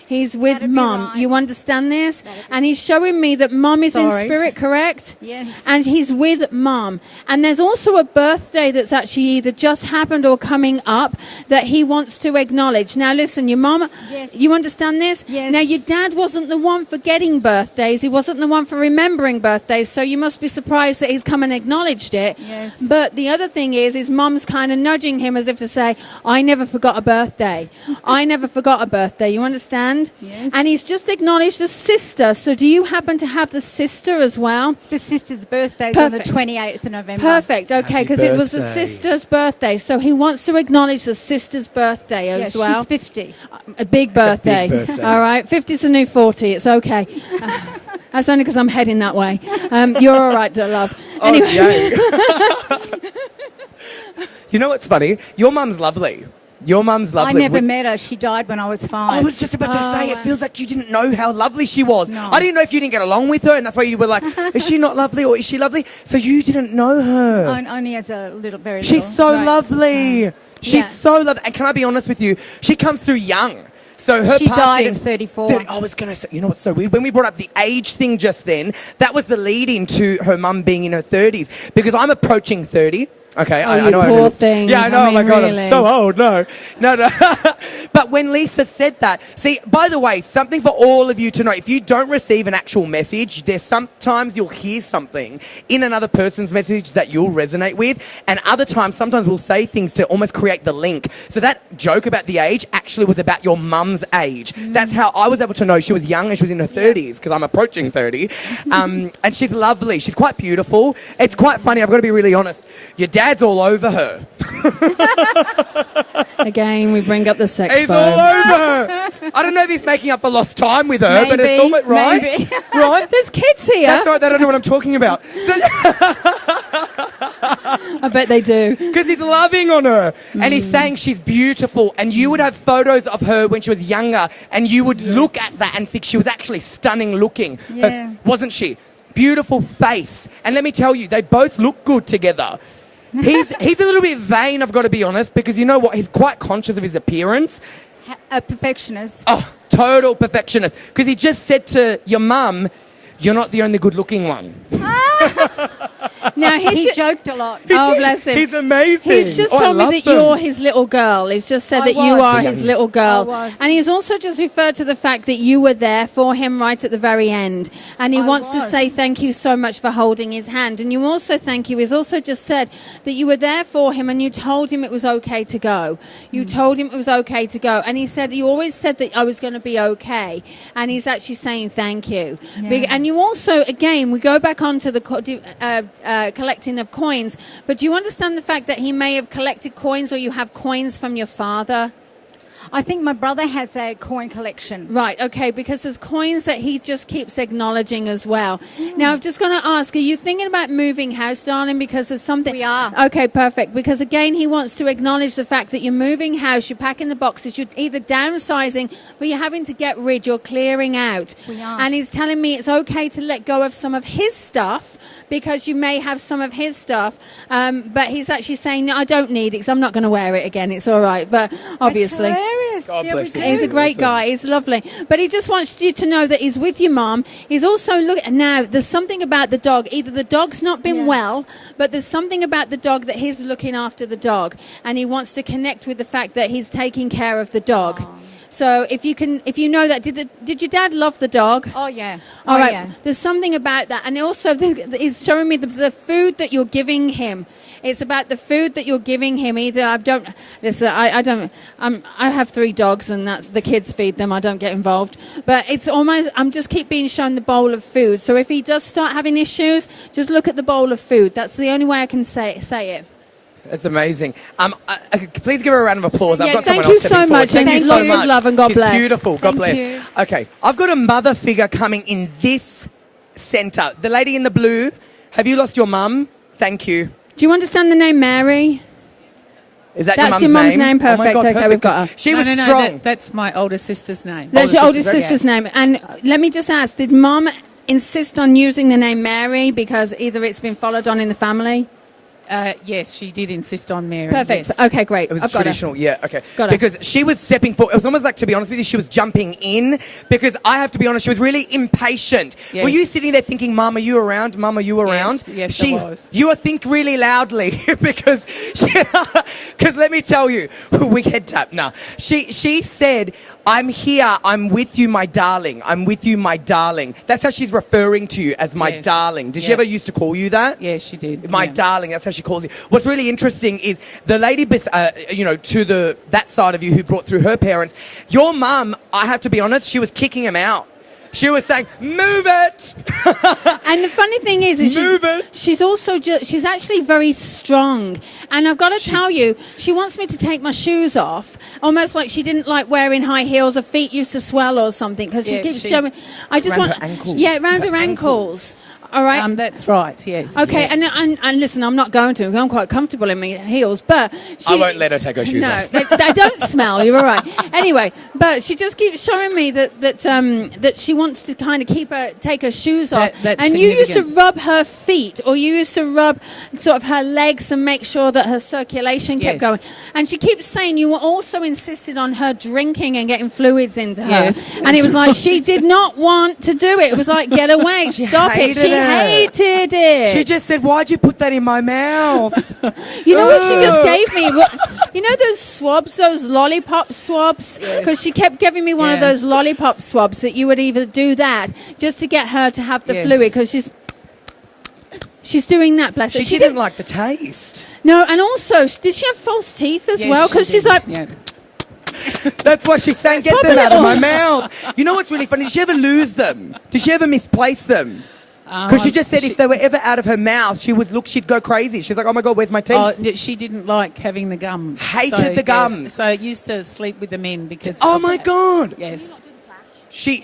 Speaker 1: He's with
Speaker 4: That'll be
Speaker 1: mum.
Speaker 4: right.
Speaker 1: You understand this? And he's showing me that mum is in
Speaker 4: Sorry.
Speaker 1: spirit, correct?
Speaker 4: Yes.
Speaker 1: And he's with mum. And there's also a birthday that's actually either just happened or coming up that he wants to acknowledge. Now, listen, your mum,
Speaker 4: Yes.
Speaker 1: you understand this?
Speaker 4: Yes.
Speaker 1: Now, your dad wasn't the one for getting birthdays. He wasn't the one for remembering birthdays. So you must be surprised that he's come and acknowledged it.
Speaker 4: Yes.
Speaker 1: But the other thing is his mum's kind of nudging him as if to say, I never forgot a birthday. I never forgot a birthday. You understand?
Speaker 4: Yes.
Speaker 1: And he's just acknowledged a sister. So do you happen to have the sister as well?
Speaker 4: The sister's birthday's on the
Speaker 1: Perfect.
Speaker 4: 28th of November.
Speaker 1: Perfect. Okay,
Speaker 2: Happy
Speaker 1: because it was the
Speaker 2: birthday.
Speaker 1: sister's birthday. So he wants to acknowledge acknowledge the sister's birthday as well.
Speaker 4: She's 50.
Speaker 1: A big birthday.
Speaker 2: big birthday.
Speaker 1: All right. 50's the new 40. It's okay. That's only because I'm heading that way. You're all right, love. Anyway.
Speaker 2: Oh, you know what's funny? Your mum's lovely. Your mum's
Speaker 4: I
Speaker 2: lovely.
Speaker 4: never met her. She died when I was 5.
Speaker 2: I was just about to say, it feels like you didn't know how lovely she was.
Speaker 4: No.
Speaker 2: I didn't know if you didn't get along with her, and that's why you were like, is she not lovely or is she lovely? So you didn't know her.
Speaker 4: Only as a little, very
Speaker 2: She's
Speaker 4: little.
Speaker 2: so
Speaker 1: Right.
Speaker 2: lovely. She's
Speaker 1: Yeah.
Speaker 2: so lovely. And can I be honest with you? She comes through young. So her
Speaker 4: She died
Speaker 2: passing,
Speaker 4: at 34.
Speaker 2: I was going to say, you know what's so weird? When we brought up the age thing just then, that was the lead into her mum being in her 30s. Because I'm approaching 30. Okay,
Speaker 1: Oh, you poor thing.
Speaker 2: Yeah, I know.
Speaker 1: I
Speaker 2: Oh my
Speaker 1: mean,
Speaker 2: God,
Speaker 1: really.
Speaker 2: I'm so old. No. But when Lisa said that, see, by the way, something for all of you to know: if you don't receive an actual message, there's sometimes you'll hear something in another person's message that you'll resonate with, and other times, sometimes we'll say things to almost create the link. So that joke about the age actually was about your mum's age. That's how I was able to know she was young and she was in her 30s, because I'm approaching 30. And she's lovely. She's quite beautiful. It's quite funny. I've got to be really honest. Your dad's all over her.
Speaker 1: Again, we bring up the sex
Speaker 2: He's
Speaker 1: phone.
Speaker 2: all over her. I don't know if he's making up for lost time with her, but it's
Speaker 4: Maybe,
Speaker 2: almost right.
Speaker 4: maybe.
Speaker 2: Right?
Speaker 1: There's kids here.
Speaker 2: That's right. They don't know what I'm talking about.
Speaker 1: I bet they do.
Speaker 2: Because he's loving on her. And he's saying she's beautiful. And you would have photos of her when she was younger, and you would look at that and think she was actually stunning looking.
Speaker 4: Yeah.
Speaker 2: Wasn't she? Beautiful face. And let me tell you, they both look good together. He's a little bit vain, I've got to be honest, because you know what? He's quite conscious of his appearance.
Speaker 4: A perfectionist.
Speaker 2: Oh, total perfectionist. Because he just said to your mum, you're not the only good-looking one.
Speaker 1: Now,
Speaker 4: He joked a lot.
Speaker 1: Oh, bless him.
Speaker 2: He's amazing.
Speaker 1: He's just
Speaker 2: Oh, I
Speaker 1: told me
Speaker 2: love
Speaker 1: that
Speaker 2: them.
Speaker 1: you're his little girl. He's just said
Speaker 4: I
Speaker 1: that you
Speaker 4: was.
Speaker 1: are his little girl.
Speaker 4: I was.
Speaker 1: And he's also just referred to the fact that you were there for him right at the very end. And he
Speaker 4: I
Speaker 1: wants to
Speaker 4: was.
Speaker 1: say thank you so much for holding his hand. And you also he's also just said that you were there for him and you told him it was okay to go. You told him it was okay to go. And he said, you always said that I was going to be okay. And he's actually saying thank you.
Speaker 4: Yeah.
Speaker 1: And you also, again, we go back onto the collecting of coins, but do you understand the fact that he may have collected coins, or you have coins from your father?
Speaker 4: I think my brother has a coin collection.
Speaker 1: Right, okay, because there's coins that he just keeps acknowledging as well. Now, I'm just going to ask, are you thinking about moving house, darling? Because there's something...
Speaker 4: We are.
Speaker 1: Okay, perfect. Because, again, he wants to acknowledge the fact that you're moving house, you're packing the boxes, you're either downsizing, but you're having to get rid, you're clearing out.
Speaker 4: We are.
Speaker 1: And he's telling me it's okay to let go of some of his stuff, because you may have some of his stuff, but he's actually saying, no, I don't need it, because I'm not going to wear it again, it's all right. But, obviously...
Speaker 4: That's hilarious.
Speaker 2: God
Speaker 4: Yeah,
Speaker 2: bless
Speaker 4: we
Speaker 2: him.
Speaker 4: do.
Speaker 1: He's a great guy. He's lovely. But he just wants you to know that he's with your mum. He's also now there's something about the dog. Either the dog's not been well, but there's something about the dog that he's looking after the dog, and he wants to connect with the fact that he's taking care of the dog. So if you know that, did your dad love the dog?
Speaker 4: Oh, yeah.
Speaker 1: All right.
Speaker 4: Yeah.
Speaker 1: There's something about that, and also he's showing me the food that you're giving him. It's about the food that you're giving him. Either I have 3 dogs, and that's the kids feed them. I don't get involved, but it's almost I'm just keep being shown the bowl of food. So if he does start having issues, just look at the bowl of food. That's the only way I can say it.
Speaker 2: It's amazing. Please give her a round of applause. I've
Speaker 1: Yeah,
Speaker 2: got
Speaker 1: thank
Speaker 2: someone
Speaker 1: you
Speaker 2: else stepping
Speaker 1: so
Speaker 2: forward.
Speaker 1: much,
Speaker 2: Thank
Speaker 1: and
Speaker 2: you
Speaker 1: lots
Speaker 2: so
Speaker 1: of
Speaker 2: much.
Speaker 1: love, and God
Speaker 2: She's
Speaker 1: bless.
Speaker 2: Beautiful. God
Speaker 4: Thank
Speaker 2: bless.
Speaker 4: you.
Speaker 2: Okay, I've got a mother figure coming in this centre. The lady in the blue. Have you lost your mum? Thank you.
Speaker 1: Do you understand the name Mary?
Speaker 2: Is that
Speaker 1: That's
Speaker 2: your
Speaker 1: your mum's
Speaker 2: mum's
Speaker 1: name?
Speaker 2: Oh my
Speaker 1: Perfect.
Speaker 2: God,
Speaker 1: Okay,
Speaker 2: perfect.
Speaker 1: we've got her.
Speaker 2: She was
Speaker 5: No,
Speaker 2: strong.
Speaker 5: that's my older sister's name.
Speaker 1: That's your
Speaker 2: Older
Speaker 1: oldest
Speaker 2: sister,
Speaker 1: sister's name. And let me just ask, did Mum insist on using the name Mary because either it's been followed on in the family?
Speaker 5: Yes, she did insist on Mary.
Speaker 1: Perfect.
Speaker 5: Yes.
Speaker 1: Okay, great.
Speaker 2: It was
Speaker 1: I've got her.
Speaker 2: traditional, yeah, okay.
Speaker 1: Got her.
Speaker 2: Because she was stepping forward. It was almost like, to be honest with you, she was jumping in, because I have to be honest, she was really impatient.
Speaker 5: Yes.
Speaker 2: Were you sitting there thinking, Mum, are you around? Mum, are you around?
Speaker 5: Yes, I was.
Speaker 2: You think really loudly because let me tell you, we head tap. No, she said, I'm here. I'm with you, my darling. I'm with you, my darling. That's how she's referring to you, as my
Speaker 5: Yes.
Speaker 2: darling. Did she
Speaker 5: Yeah.
Speaker 2: ever used to call you that?
Speaker 5: Yeah, she did.
Speaker 2: My
Speaker 5: yeah.
Speaker 2: darling, that's how she calls you. What's really interesting is the lady, to that side of you who brought through her parents, your mum, I have to be honest, she was kicking him out. She was saying, move it.
Speaker 1: And the funny thing is
Speaker 2: Move it.
Speaker 1: she's also she's actually very strong. And I've got to tell you, she wants me to take my shoes off, almost like she didn't like wearing high heels. Her feet used to swell or something because she
Speaker 5: Yeah,
Speaker 1: keeps
Speaker 5: she-
Speaker 1: showing. I just
Speaker 2: Around
Speaker 1: want,
Speaker 2: her ankles.
Speaker 1: yeah, around her ankles. All right.
Speaker 5: That's right, yes.
Speaker 1: Okay,
Speaker 5: yes.
Speaker 1: and listen, I'm not going to. I'm quite comfortable in my heels, but
Speaker 2: I won't let her take her shoes
Speaker 1: no,
Speaker 2: off.
Speaker 1: they don't smell. You're all right. Anyway, but she just keeps showing me that she wants to kind of take her shoes off.
Speaker 5: That's
Speaker 1: and you used to
Speaker 5: significant.
Speaker 1: rub her feet, or you used to rub sort of her legs and make sure that her circulation kept
Speaker 5: Yes.
Speaker 1: going. And she keeps saying you were also insisted on her drinking and getting fluids into her.
Speaker 5: Yes,
Speaker 1: and it was like she did not want to do it. It was like, get away, stop it.
Speaker 2: hated
Speaker 1: She
Speaker 2: it.
Speaker 1: hated it.
Speaker 2: She just said, why'd you put that in my mouth?
Speaker 1: You know what she just gave me? You know those swabs, those lollipop swabs? Because she kept giving me one of
Speaker 5: Yeah.
Speaker 1: those lollipop swabs that you would either do that just to get her to have the
Speaker 5: Yes.
Speaker 1: fluid because she's doing that, bless her.
Speaker 2: She didn't like the taste.
Speaker 1: No, and also, did she have false teeth as
Speaker 5: Yes,
Speaker 1: well?
Speaker 5: she
Speaker 1: Because she's
Speaker 5: did.
Speaker 1: like,
Speaker 5: Yeah.
Speaker 2: That's why she's saying, get
Speaker 1: Pop
Speaker 2: them
Speaker 1: a
Speaker 2: out of my
Speaker 1: little.
Speaker 2: mouth. You know what's really funny? Did she ever lose them? Did she ever misplace them? Because she just said if they were ever out of her mouth, she'd go crazy. She's like, oh my God, where's my teeth?
Speaker 5: Oh, she didn't like having the gums.
Speaker 2: Hated the gums.
Speaker 5: Yes, so used to sleep with the men because.
Speaker 2: Oh
Speaker 5: of
Speaker 2: my
Speaker 5: that.
Speaker 2: God.
Speaker 5: Yes.
Speaker 2: She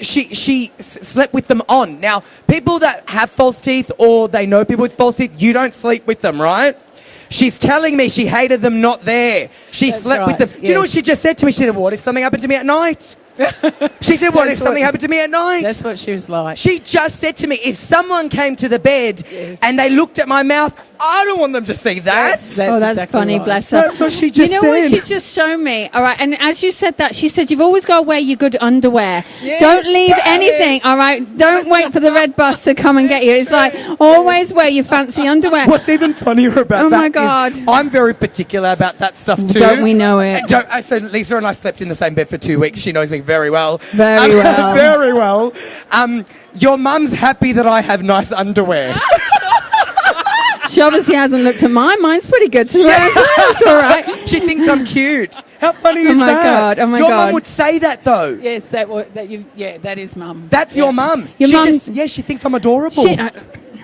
Speaker 2: slept with them on. Now, people that have false teeth or they know people with false teeth, you don't sleep with them, right? She's telling me she hated them not there. She
Speaker 5: That's
Speaker 2: slept with
Speaker 5: right,
Speaker 2: them. Do you know what
Speaker 5: yes.
Speaker 2: she just said to me? She said, what if something happened to me at night? She said, what if
Speaker 5: That's
Speaker 2: something
Speaker 5: what-
Speaker 2: happened to me at night?
Speaker 5: That's what she was like.
Speaker 2: She just said to me, if someone came to the bed
Speaker 5: Yes.
Speaker 2: and they looked at my mouth, I don't want them to see that.
Speaker 5: That's
Speaker 1: oh, that's
Speaker 5: exactly
Speaker 1: funny,
Speaker 5: right.
Speaker 1: bless her.
Speaker 2: That's what she just
Speaker 1: You know what
Speaker 2: said.
Speaker 1: she's just shown me? All right, and as you said that, she said you've always got to wear your good underwear.
Speaker 5: Yes.
Speaker 1: Don't leave
Speaker 2: Yes.
Speaker 1: anything, all right? Don't wait for the red bus to come and get you. It's like, always wear your fancy underwear.
Speaker 2: What's even funnier about
Speaker 1: Oh
Speaker 2: that
Speaker 1: my God.
Speaker 2: is I'm very particular about that stuff too.
Speaker 1: Don't we know it?
Speaker 2: So Lisa and I slept in the same bed for 2 weeks. She knows me very well.
Speaker 1: Very well.
Speaker 2: Very well. Your mum's happy that I have nice underwear.
Speaker 1: She obviously hasn't looked at mine. Mine's pretty good to wear as well. It's all right.
Speaker 2: She thinks I'm cute. How funny
Speaker 1: Oh
Speaker 2: is
Speaker 1: my
Speaker 2: that?
Speaker 1: God, oh my
Speaker 2: Your
Speaker 1: God.
Speaker 2: mum would say that though.
Speaker 5: Yes, that is mum.
Speaker 2: That's your mum.
Speaker 1: Your mum-
Speaker 2: She thinks I'm adorable.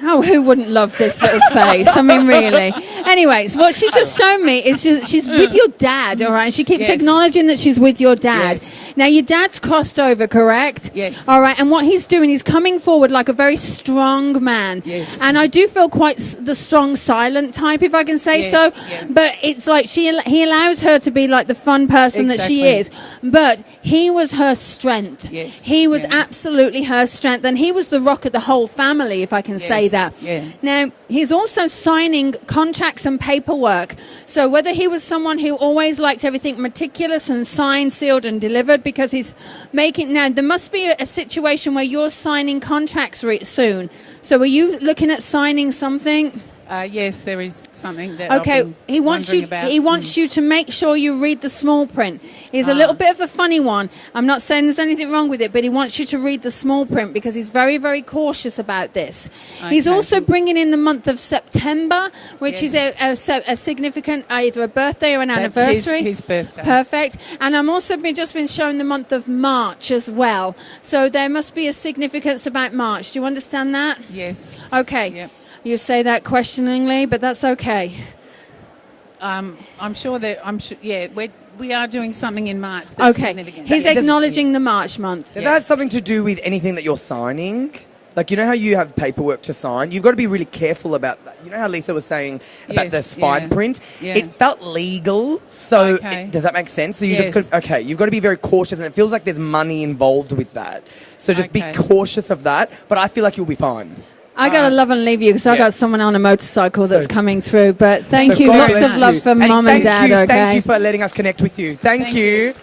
Speaker 1: Oh, who wouldn't love this little face? I mean, really. Anyways, what she's just shown me is she's with your dad, all right? And she keeps
Speaker 5: Yes.
Speaker 1: acknowledging that she's with your dad.
Speaker 5: Yes.
Speaker 1: Now, your dad's crossed over, correct?
Speaker 5: Yes.
Speaker 1: All right, and what he's doing, he's coming forward like a very strong man.
Speaker 5: Yes.
Speaker 1: And I do feel quite the strong, silent type, if I can say
Speaker 5: Yes,
Speaker 1: so.
Speaker 5: yeah.
Speaker 1: But it's like he allows her to be like the fun person that she is.
Speaker 5: Exactly.
Speaker 1: But he was her strength.
Speaker 5: Yes,
Speaker 1: He was
Speaker 5: yeah.
Speaker 1: absolutely her strength. And he was the rock of the whole family, if I can say
Speaker 5: Yes,
Speaker 1: that.
Speaker 5: yeah.
Speaker 1: Now, he's also signing contracts and paperwork. So whether he was someone who always liked everything meticulous and signed, sealed and delivered because he's making... Now, there must be a situation where you're signing contracts soon. So are you looking at signing something?
Speaker 5: Yes, there is something that.
Speaker 1: Okay,
Speaker 5: I've been
Speaker 1: he wants you.
Speaker 5: wondering about.
Speaker 1: He wants you to make sure you read the small print. He's a little bit of a funny one. I'm not saying there's anything wrong with it, but he wants you to read the small print because he's very, very cautious about this. He's
Speaker 5: Okay.
Speaker 1: also bringing in the month of September, which is a significant either a birthday or an
Speaker 5: That's
Speaker 1: anniversary.
Speaker 5: his birthday.
Speaker 1: Perfect. And I'm also just been shown the month of March as well. So there must be a significance about March. Do you understand that?
Speaker 5: Yes.
Speaker 1: Okay.
Speaker 5: Yep.
Speaker 1: You say that questioningly, but that's okay.
Speaker 5: I'm sure that Yeah, we are doing something in March. That's
Speaker 1: Okay.
Speaker 5: significant.
Speaker 1: He's
Speaker 2: Does-
Speaker 1: acknowledging the March month.
Speaker 2: Does that have something to do with anything that you're signing? Like, you know how you have paperwork to sign? You've got to be really careful about that. You know how Lisa was saying about
Speaker 5: Yes,
Speaker 2: the fine
Speaker 5: yeah.
Speaker 2: print?
Speaker 5: Yeah.
Speaker 2: It felt legal. So
Speaker 5: Okay.
Speaker 2: does that make sense? So you
Speaker 5: Yes.
Speaker 2: just could, okay, you've got to be very cautious, and it feels like there's money involved with that. So just
Speaker 5: Okay.
Speaker 2: be cautious of that. But I feel like you'll be fine.
Speaker 1: I got to love and leave you because I
Speaker 2: Yeah.
Speaker 1: got someone on a motorcycle that's coming through. But thank
Speaker 2: So
Speaker 1: you.
Speaker 2: God
Speaker 1: Lots
Speaker 2: bless
Speaker 1: of love
Speaker 2: you.
Speaker 1: for mum and dad,
Speaker 2: Thank
Speaker 1: okay?
Speaker 2: you for letting us connect with you. Thank you.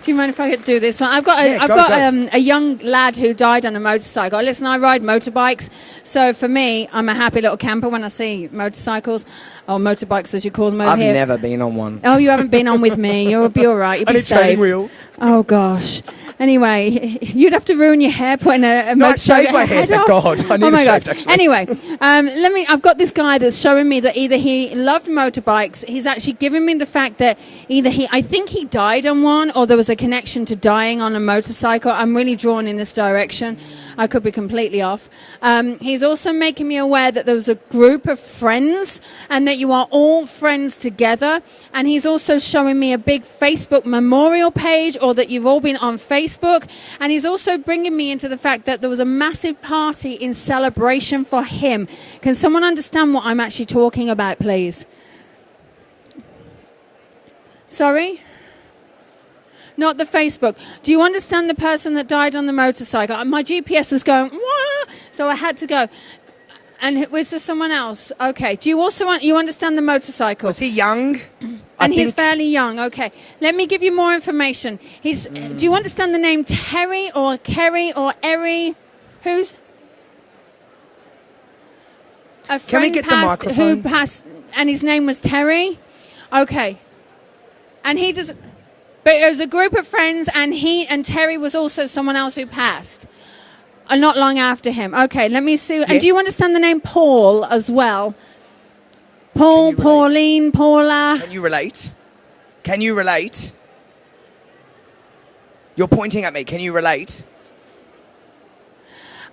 Speaker 1: Do you mind if I could do this one? I've got
Speaker 2: Yeah, go.
Speaker 1: a young lad who died on a motorcycle. Listen, I ride motorbikes, so for me, I'm a happy little camper when I see motorcycles or motorbikes, as you call them over
Speaker 2: I've
Speaker 1: here.
Speaker 2: never been on one.
Speaker 1: Oh, you haven't been on with me. You'll be all right. You'll
Speaker 2: I
Speaker 1: be
Speaker 2: need training
Speaker 1: safe.
Speaker 2: wheels.
Speaker 1: Oh gosh. Anyway, you'd have to ruin your hair putting a
Speaker 2: No, I
Speaker 1: motorcycle
Speaker 2: shaved my hair,
Speaker 1: head
Speaker 2: thank
Speaker 1: off.
Speaker 2: God. I need
Speaker 1: Oh
Speaker 2: it
Speaker 1: my
Speaker 2: shaved,
Speaker 1: God.
Speaker 2: actually.
Speaker 1: Anyway, I've got this guy that's showing me that either he loved motorbikes. He's actually giving me the fact that I think he died on one, or there was a connection to dying on a motorcycle. I'm really drawn in this direction. I could be completely off. He's also making me aware that there was a group of friends and that you are all friends together. And he's also showing me a big Facebook memorial page, or that you've all been on Facebook. And he's also bringing me into the fact that there was a massive party in celebration for him. Can someone understand what I'm actually talking about, please? Sorry? Not the Facebook. Do you understand the person that died on the motorcycle? My GPS was going, wah, so I had to go. And was there someone else? Okay. Do you also you understand the motorcycle?
Speaker 2: Was he young?
Speaker 1: And he's fairly young. Okay. Let me give you more information. Do you understand the name Terry or Kerry or Eri? Who's? A friend
Speaker 2: Can we get the microphone?
Speaker 1: who passed, and his name was Terry. Okay. And he just, but it was a group of friends, and Terry was also someone else who passed. Not long after him. Okay, let me see. Yes. And do you understand the name Paul as well? Paul, Pauline, Paula.
Speaker 2: Can you relate? Can you relate? You're pointing at me. Can you relate?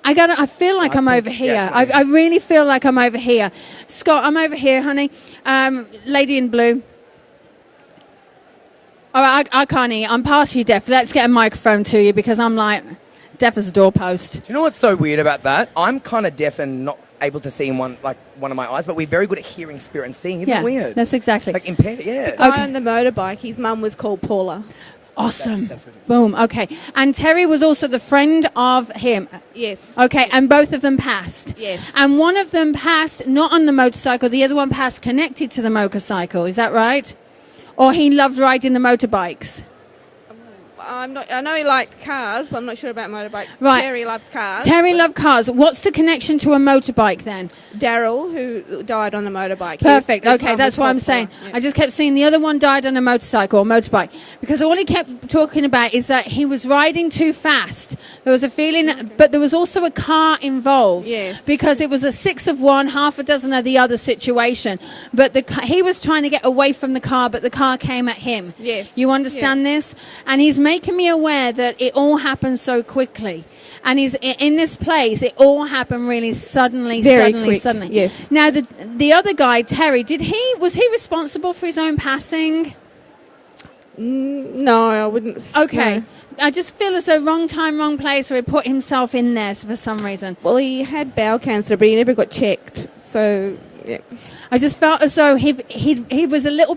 Speaker 1: I feel like I'm over here.
Speaker 2: Yeah,
Speaker 1: I really feel like I'm over here. Scott, I'm over here, honey. Lady in blue. All right, I can't hear. I'm partially deaf. Let's get a microphone to you, because I'm like deaf as a doorpost.
Speaker 2: Do you know what's so weird about that? I'm kind of deaf and not able to see in one of my eyes, but we're very good at hearing spirit and seeing. Isn't it weird?
Speaker 1: That's exactly.
Speaker 2: It's like impaired, yeah.
Speaker 3: The guy on the motorbike, his mum was called Paula.
Speaker 1: Awesome.
Speaker 2: That's what it is.
Speaker 1: Boom. Okay. And Terry was also the friend of him.
Speaker 3: Yes.
Speaker 1: Okay. And both of them passed.
Speaker 3: Yes.
Speaker 1: And one of them passed not on the motorcycle. The other one passed connected to the motorcycle. Is that right? Or he loved riding the motorbikes?
Speaker 3: I'm not. I know he liked cars, but I'm not sure about motorbike.
Speaker 1: Right.
Speaker 3: Terry loved cars.
Speaker 1: Terry loved cars. What's the connection to a motorbike then?
Speaker 3: Daryl, who died on the motorbike.
Speaker 1: Perfect.
Speaker 3: His
Speaker 1: Okay,
Speaker 3: mum
Speaker 1: that's
Speaker 3: was
Speaker 1: what I'm
Speaker 3: called
Speaker 1: saying.
Speaker 3: Paula. Yeah.
Speaker 1: I just kept seeing the other one died on a motorcycle or motorbike, because all he kept talking about is that he was riding too fast. There was a feeling, but there was also a car involved.
Speaker 3: Yes.
Speaker 1: Because it was a 6 of one, half a dozen of the other situation. But he was trying to get away from the car, but the car came at him.
Speaker 3: Yes.
Speaker 1: You understand this? And he's making me aware that it all happened so quickly. And he's in this place, it all happened really suddenly.
Speaker 3: Very quick,
Speaker 1: Suddenly.
Speaker 3: yes.
Speaker 1: Now, the other guy, Terry, was he responsible for his own passing?
Speaker 3: No, I wouldn't.
Speaker 1: Okay.
Speaker 3: No.
Speaker 1: I just feel as though wrong time, wrong place, or he put himself in there for some reason.
Speaker 3: Well, he had bowel cancer, but he never got checked. So, yeah.
Speaker 1: I just felt as though he feels a little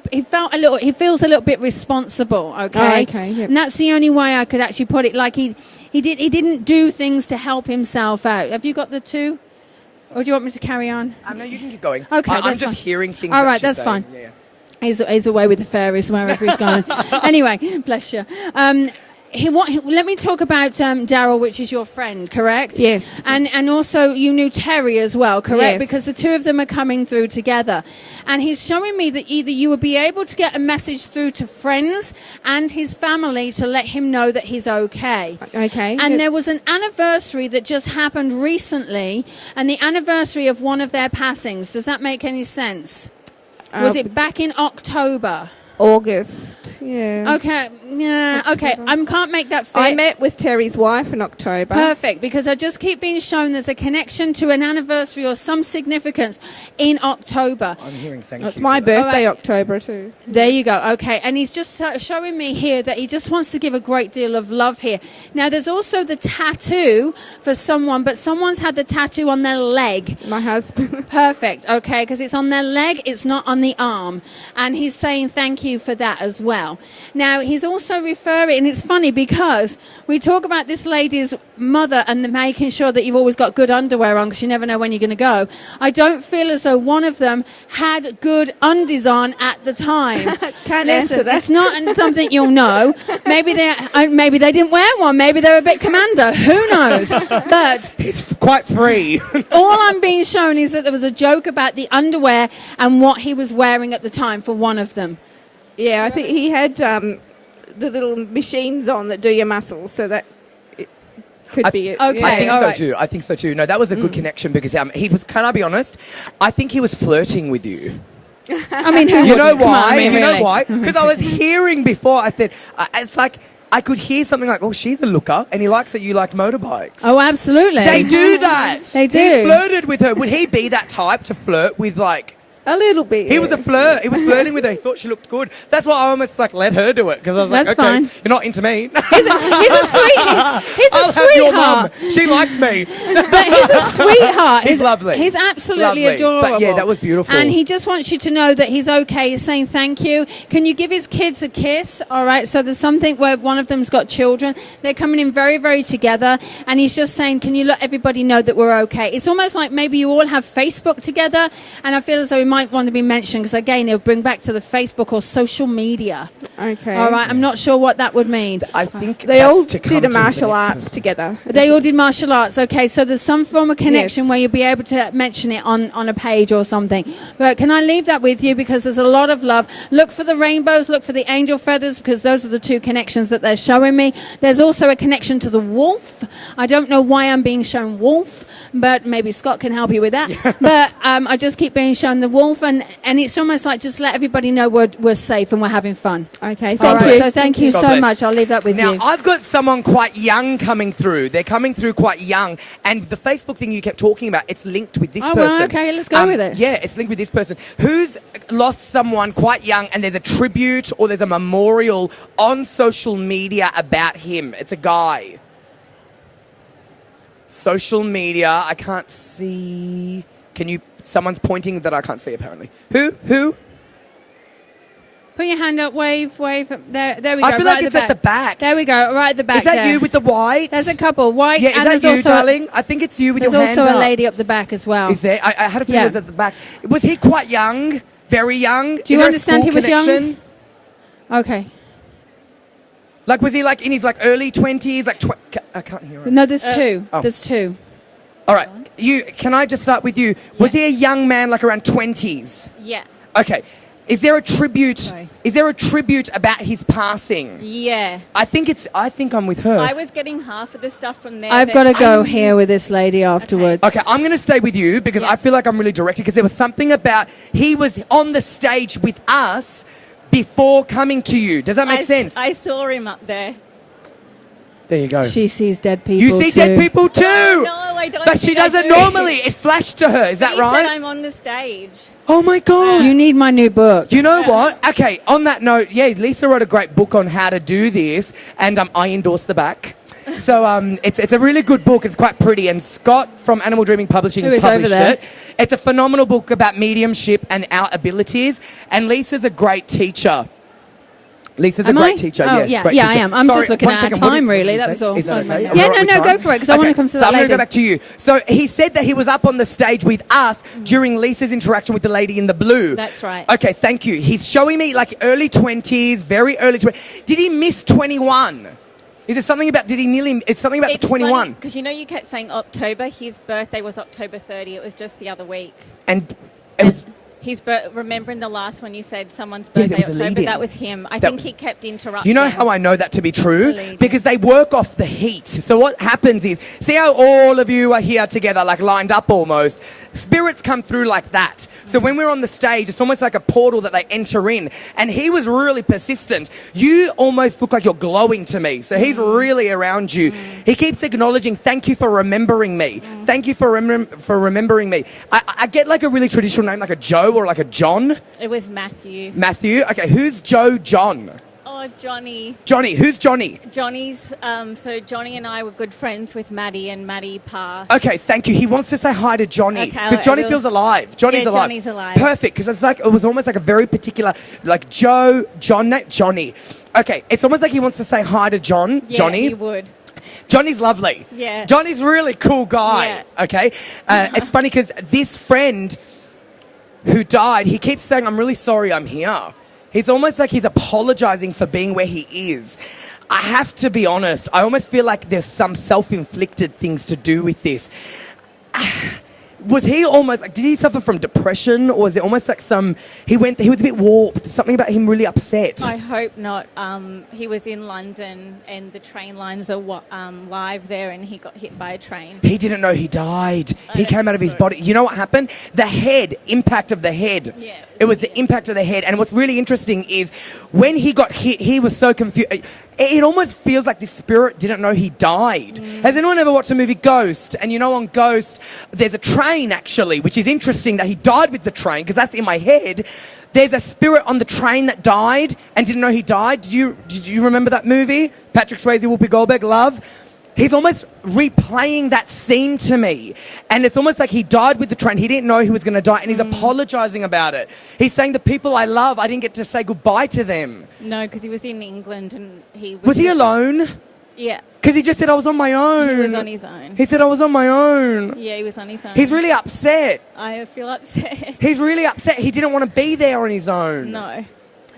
Speaker 1: bit responsible. Okay.
Speaker 3: Oh, okay, yep.
Speaker 1: And that's the only way I could actually put it. Like he didn't do things to help himself out. Have you got the two? Or do you want me to carry on?
Speaker 2: No, you can keep going.
Speaker 1: Okay,
Speaker 2: I'm
Speaker 1: that's
Speaker 2: just
Speaker 1: fine.
Speaker 2: hearing things.
Speaker 1: All right,
Speaker 2: that
Speaker 1: that's
Speaker 2: she's
Speaker 1: fine.
Speaker 2: saying. Yeah.
Speaker 1: He's away with the fairies wherever he's gone. Anyway, bless you. Let me talk about Daryl, which is your friend, correct?
Speaker 3: Yes.
Speaker 1: And also you knew Terry as well, correct?
Speaker 3: Yes.
Speaker 1: Because the two of them are coming through together. And he's showing me that either you will be able to get a message through to friends and his family to let him know that he's okay.
Speaker 3: Okay.
Speaker 1: And there was an anniversary that just happened recently, and the anniversary of one of their passings. Does that make any sense? Was it back in October?
Speaker 3: August. Yeah.
Speaker 1: Okay. Yeah. Okay. I can't make that fit.
Speaker 3: I met with Terry's wife in October.
Speaker 1: Perfect, because I just keep being shown there's a connection to an anniversary or some significance in October.
Speaker 2: I'm hearing thank you.
Speaker 3: It's my
Speaker 2: for that.
Speaker 3: birthday,
Speaker 1: All right.
Speaker 3: October too.
Speaker 1: There you go. Okay. And he's just showing me here that he just wants to give a great deal of love here. Now, there's also the tattoo for someone, but someone's had the tattoo on their leg.
Speaker 3: My husband.
Speaker 1: Perfect. Okay. Because it's on their leg. It's not on the arm. And he's saying thank you for that as well. Now, he's also referring, and it's funny because we talk about this lady's mother and making sure that you've always got good underwear on because you never know when you're going to go. I don't feel as though one of them had good undies on at the time.
Speaker 3: Can't answer
Speaker 1: Listen,
Speaker 3: that.
Speaker 1: it's not something you'll know. Maybe they didn't wear one. Maybe they were a bit commando. Who knows? But
Speaker 2: It's quite free.
Speaker 1: all I'm being shown is that there was a joke about the underwear and what he was wearing at the time for one of them.
Speaker 3: Yeah, I think he had the little machines on that do your muscles, so that it could be it.
Speaker 1: okay.
Speaker 2: I think
Speaker 1: all
Speaker 2: so
Speaker 1: right.
Speaker 2: too. I think so too. No, that was a good connection because he was. Can I be honest? I think he was flirting with you.
Speaker 1: I mean, who
Speaker 2: You know
Speaker 1: wouldn't? Come on,
Speaker 2: why?
Speaker 1: I mean,
Speaker 2: You
Speaker 1: really.
Speaker 2: know why? Because I was hearing before. I said it's like I could hear something like, "Oh, she's a looker," and he likes that you like motorbikes.
Speaker 1: Oh, absolutely.
Speaker 2: They do that.
Speaker 1: They do.
Speaker 2: He flirted with her. Would he be that type to flirt with like?
Speaker 3: A little bit.
Speaker 2: He was a flirt. He was flirting with her. He thought she looked good. That's why I almost like let her do it because I was like,
Speaker 1: That's
Speaker 2: okay,
Speaker 1: fine.
Speaker 2: you're not into me.
Speaker 1: He's a sweetheart. He's a
Speaker 2: I'll have
Speaker 1: sweetheart.
Speaker 2: your mum. She likes me.
Speaker 1: But he's a sweetheart.
Speaker 2: He's lovely.
Speaker 1: He's absolutely
Speaker 2: Lovely.
Speaker 1: adorable.
Speaker 2: But yeah, that was beautiful.
Speaker 1: And he just wants you to know that he's okay. He's saying thank you. Can you give his kids a kiss? All right. So there's something where one of them's got children. They're coming in very, very together. And he's just saying, can you let everybody know that we're okay? It's almost like maybe you all have Facebook together. And I feel as though he might want to be mentioned because, again, he'll bring back to the Facebook or social media.
Speaker 3: Okay.
Speaker 1: All right. I'm not sure what that would mean.
Speaker 2: I think
Speaker 3: They
Speaker 2: that's
Speaker 3: all
Speaker 2: to come
Speaker 3: did a
Speaker 2: to the
Speaker 3: martial
Speaker 2: next
Speaker 3: arts
Speaker 2: person.
Speaker 3: together.
Speaker 1: They all did martial arts. Okay, so there's some form of connection
Speaker 3: Yes.
Speaker 1: where you'll be able to mention it on a page or something. But can I leave that with you because there's a lot of love. Look for the rainbows, look for the angel feathers because those are the two connections that they're showing me. There's also a connection to the wolf. I don't know why I'm being shown wolf, but maybe Scott can help you with that. But I just keep being shown the wolf and it's almost like just let everybody know we're safe and we're having fun.
Speaker 3: Okay,
Speaker 1: All
Speaker 3: thank
Speaker 1: right,
Speaker 3: you.
Speaker 1: so thank you
Speaker 2: God
Speaker 1: so
Speaker 2: bless.
Speaker 1: much. I'll leave that with
Speaker 2: Now,
Speaker 1: you.
Speaker 2: I've got someone quite young coming through. They're coming through quite young. And the Facebook thing you kept talking about, it's linked with this
Speaker 1: Oh,
Speaker 2: person.
Speaker 1: well, okay, let's go with it.
Speaker 2: Yeah, it's linked with this person. Who's lost someone quite young and there's a tribute or there's a memorial on social media about him. It's a guy. Social media, I can't see. Someone's pointing that I can't see apparently. Who?
Speaker 1: Put your hand up, wave. There we go.
Speaker 2: I feel
Speaker 1: right
Speaker 2: like it's at the back.
Speaker 1: There we go, right at the back.
Speaker 2: Is that
Speaker 1: there.
Speaker 2: you with the white?
Speaker 1: There's a couple, white,
Speaker 2: Yeah, is
Speaker 1: and
Speaker 2: that
Speaker 1: there's
Speaker 2: you,
Speaker 1: also
Speaker 2: darling? I think it's you with
Speaker 1: there's
Speaker 2: your hand
Speaker 1: also
Speaker 2: up.
Speaker 1: a lady up the back as well.
Speaker 2: Is there? I had a feeling
Speaker 1: Yeah.
Speaker 2: it was at the back. Was he quite young? Very young?
Speaker 1: Do you
Speaker 2: Is there a
Speaker 1: understand
Speaker 2: school
Speaker 1: he was young?
Speaker 2: connection?
Speaker 1: Okay.
Speaker 2: Like, was he like in his like early 20s? Like, I can't hear him.
Speaker 1: No, there's two.
Speaker 2: oh.
Speaker 1: There's two.
Speaker 2: All right. Can I just start with you? Was he a young man, like around 20s?
Speaker 6: Yeah.
Speaker 2: Okay. Is there a tribute?
Speaker 6: Sorry.
Speaker 2: Is there a tribute about his passing?
Speaker 6: Yeah.
Speaker 2: I think I'm with her.
Speaker 6: I was getting half of the stuff from there.
Speaker 1: I've got to go here with this lady afterwards.
Speaker 2: Okay, I'm going to stay with you because
Speaker 6: Yeah.
Speaker 2: I feel like I'm really directed because there was something about he was on the stage with us before coming to you. Does that make sense?
Speaker 6: I saw him up there.
Speaker 2: There you go.
Speaker 1: She sees dead people.
Speaker 2: You see
Speaker 1: too.
Speaker 2: dead people too.
Speaker 6: No, I don't.
Speaker 2: But she
Speaker 6: think I
Speaker 2: doesn't
Speaker 6: do.
Speaker 2: normally. It flashed to her. Is that
Speaker 6: He
Speaker 2: right?
Speaker 6: said I'm on the stage.
Speaker 2: Oh my God.
Speaker 1: You need my new book.
Speaker 2: You know what? Okay, on that note, yeah, Lisa wrote a great book on how to do this, and I endorsed the back. So it's a really good book. It's quite pretty, and Scott from Animal Dreaming Publishing
Speaker 1: Who is over
Speaker 2: published
Speaker 1: there?
Speaker 2: it. It's a phenomenal book about mediumship and our abilities, and Lisa's a great teacher. Lisa's
Speaker 1: Am
Speaker 2: a great
Speaker 1: I?
Speaker 2: teacher.
Speaker 1: Oh,
Speaker 2: yeah, great
Speaker 1: yeah, I
Speaker 2: teacher.
Speaker 1: am. I'm just looking
Speaker 2: one
Speaker 1: at our
Speaker 2: second, what
Speaker 1: time,
Speaker 2: did-
Speaker 1: really.
Speaker 2: what did
Speaker 1: That
Speaker 2: you
Speaker 1: was
Speaker 2: say?
Speaker 1: all.
Speaker 2: Is that okay?
Speaker 1: Yeah,
Speaker 2: Are we
Speaker 1: no,
Speaker 2: with
Speaker 1: no,
Speaker 2: time?
Speaker 1: go for it, 'cause I wanna come to
Speaker 2: So
Speaker 1: that
Speaker 2: I'm going to
Speaker 1: later.
Speaker 2: go back to you. So he said that he was up on the stage with us during Lisa's interaction with the lady in the blue.
Speaker 6: That's right.
Speaker 2: Okay, thank you. He's showing me like early 20s, very early 20s. Did he miss 21? Is there something about, did he nearly, it's something about the 21.
Speaker 6: Because you kept saying October. His birthday was October 30. It was just the other week.
Speaker 2: And it was,
Speaker 6: His remembering the last one you said someone's
Speaker 2: Yeah, there
Speaker 6: birthday
Speaker 2: was a
Speaker 6: October.
Speaker 2: lead-in.
Speaker 6: That was him. I
Speaker 2: That
Speaker 6: think
Speaker 2: was-
Speaker 6: he kept interrupting.
Speaker 2: you know how I know that to be true?
Speaker 1: Lead-in.
Speaker 2: Because they work off the heat. So what happens is, see how all of you are here together, like lined up almost? Spirits come through like that. So when we're on the stage, it's almost like a portal that they enter in. And he was really persistent. You almost look like you're glowing to me. So he's really around you. He keeps acknowledging, thank you for remembering me. Thank you for remembering me. I get like a really traditional name, like a Joe or like a John.
Speaker 6: It was Matthew.
Speaker 2: Matthew. Okay, who's Joe John?
Speaker 6: Oh, Johnny.
Speaker 2: Johnny. Who's Johnny?
Speaker 6: Johnny's. So Johnny and I were good friends with Maddie, and Maddie passed.
Speaker 2: Okay, thank you. He wants to say hi to Johnny
Speaker 6: Okay,
Speaker 2: because
Speaker 6: I
Speaker 2: Johnny
Speaker 6: will.
Speaker 2: feels alive. Johnny's
Speaker 6: Yeah,
Speaker 2: alive.
Speaker 6: Johnny's alive.
Speaker 2: Perfect, because it's like it was almost like a very particular, like Joe, John, Johnny. Okay, it's almost like he wants to say hi to John.
Speaker 6: Yeah,
Speaker 2: Johnny.
Speaker 6: he would.
Speaker 2: Johnny's lovely.
Speaker 6: Yeah.
Speaker 2: Johnny's a really cool guy.
Speaker 6: Yeah.
Speaker 2: Okay. It's funny because this friend who died, he keeps saying, "I'm really sorry, I'm here." It's almost like he's apologizing for being where he is. I have to be honest. I almost feel like there's some self-inflicted things to do with this. Was he almost like, did he suffer from depression, or was it almost like he was a bit warped, something about him really upset?
Speaker 6: I hope not. He was in London and the train lines are live there, and he got hit by a train.
Speaker 2: He didn't know he died. He came out of his body. You know what happened? The impact of the head.
Speaker 6: Yeah,
Speaker 2: it was the impact of the head. And what's really interesting is when he got hit, he was so confused. It almost feels like the spirit didn't know he died. Has anyone ever watched the movie Ghost? And you know on Ghost, there's a train actually, which is interesting that he died with the train, because that's in my head. There's a spirit on the train that died and didn't know he died. Did you remember that movie? Patrick Swayze, Whoopi Goldberg, Love. He's almost replaying that scene to me. And it's almost like he died with the train. He didn't know he was going to die, and he's apologising about it. He's saying the people I love, I didn't get to say goodbye to them.
Speaker 6: No, because he was in England and he was...
Speaker 2: Was he alone?
Speaker 6: Yeah.
Speaker 2: Because he just said, I was on my own.
Speaker 6: He was on his own.
Speaker 2: He said, I was on my own.
Speaker 6: Yeah, he was on his own.
Speaker 2: He's really upset.
Speaker 6: I feel upset.
Speaker 2: He's really upset. He didn't want to be there on his own.
Speaker 6: No.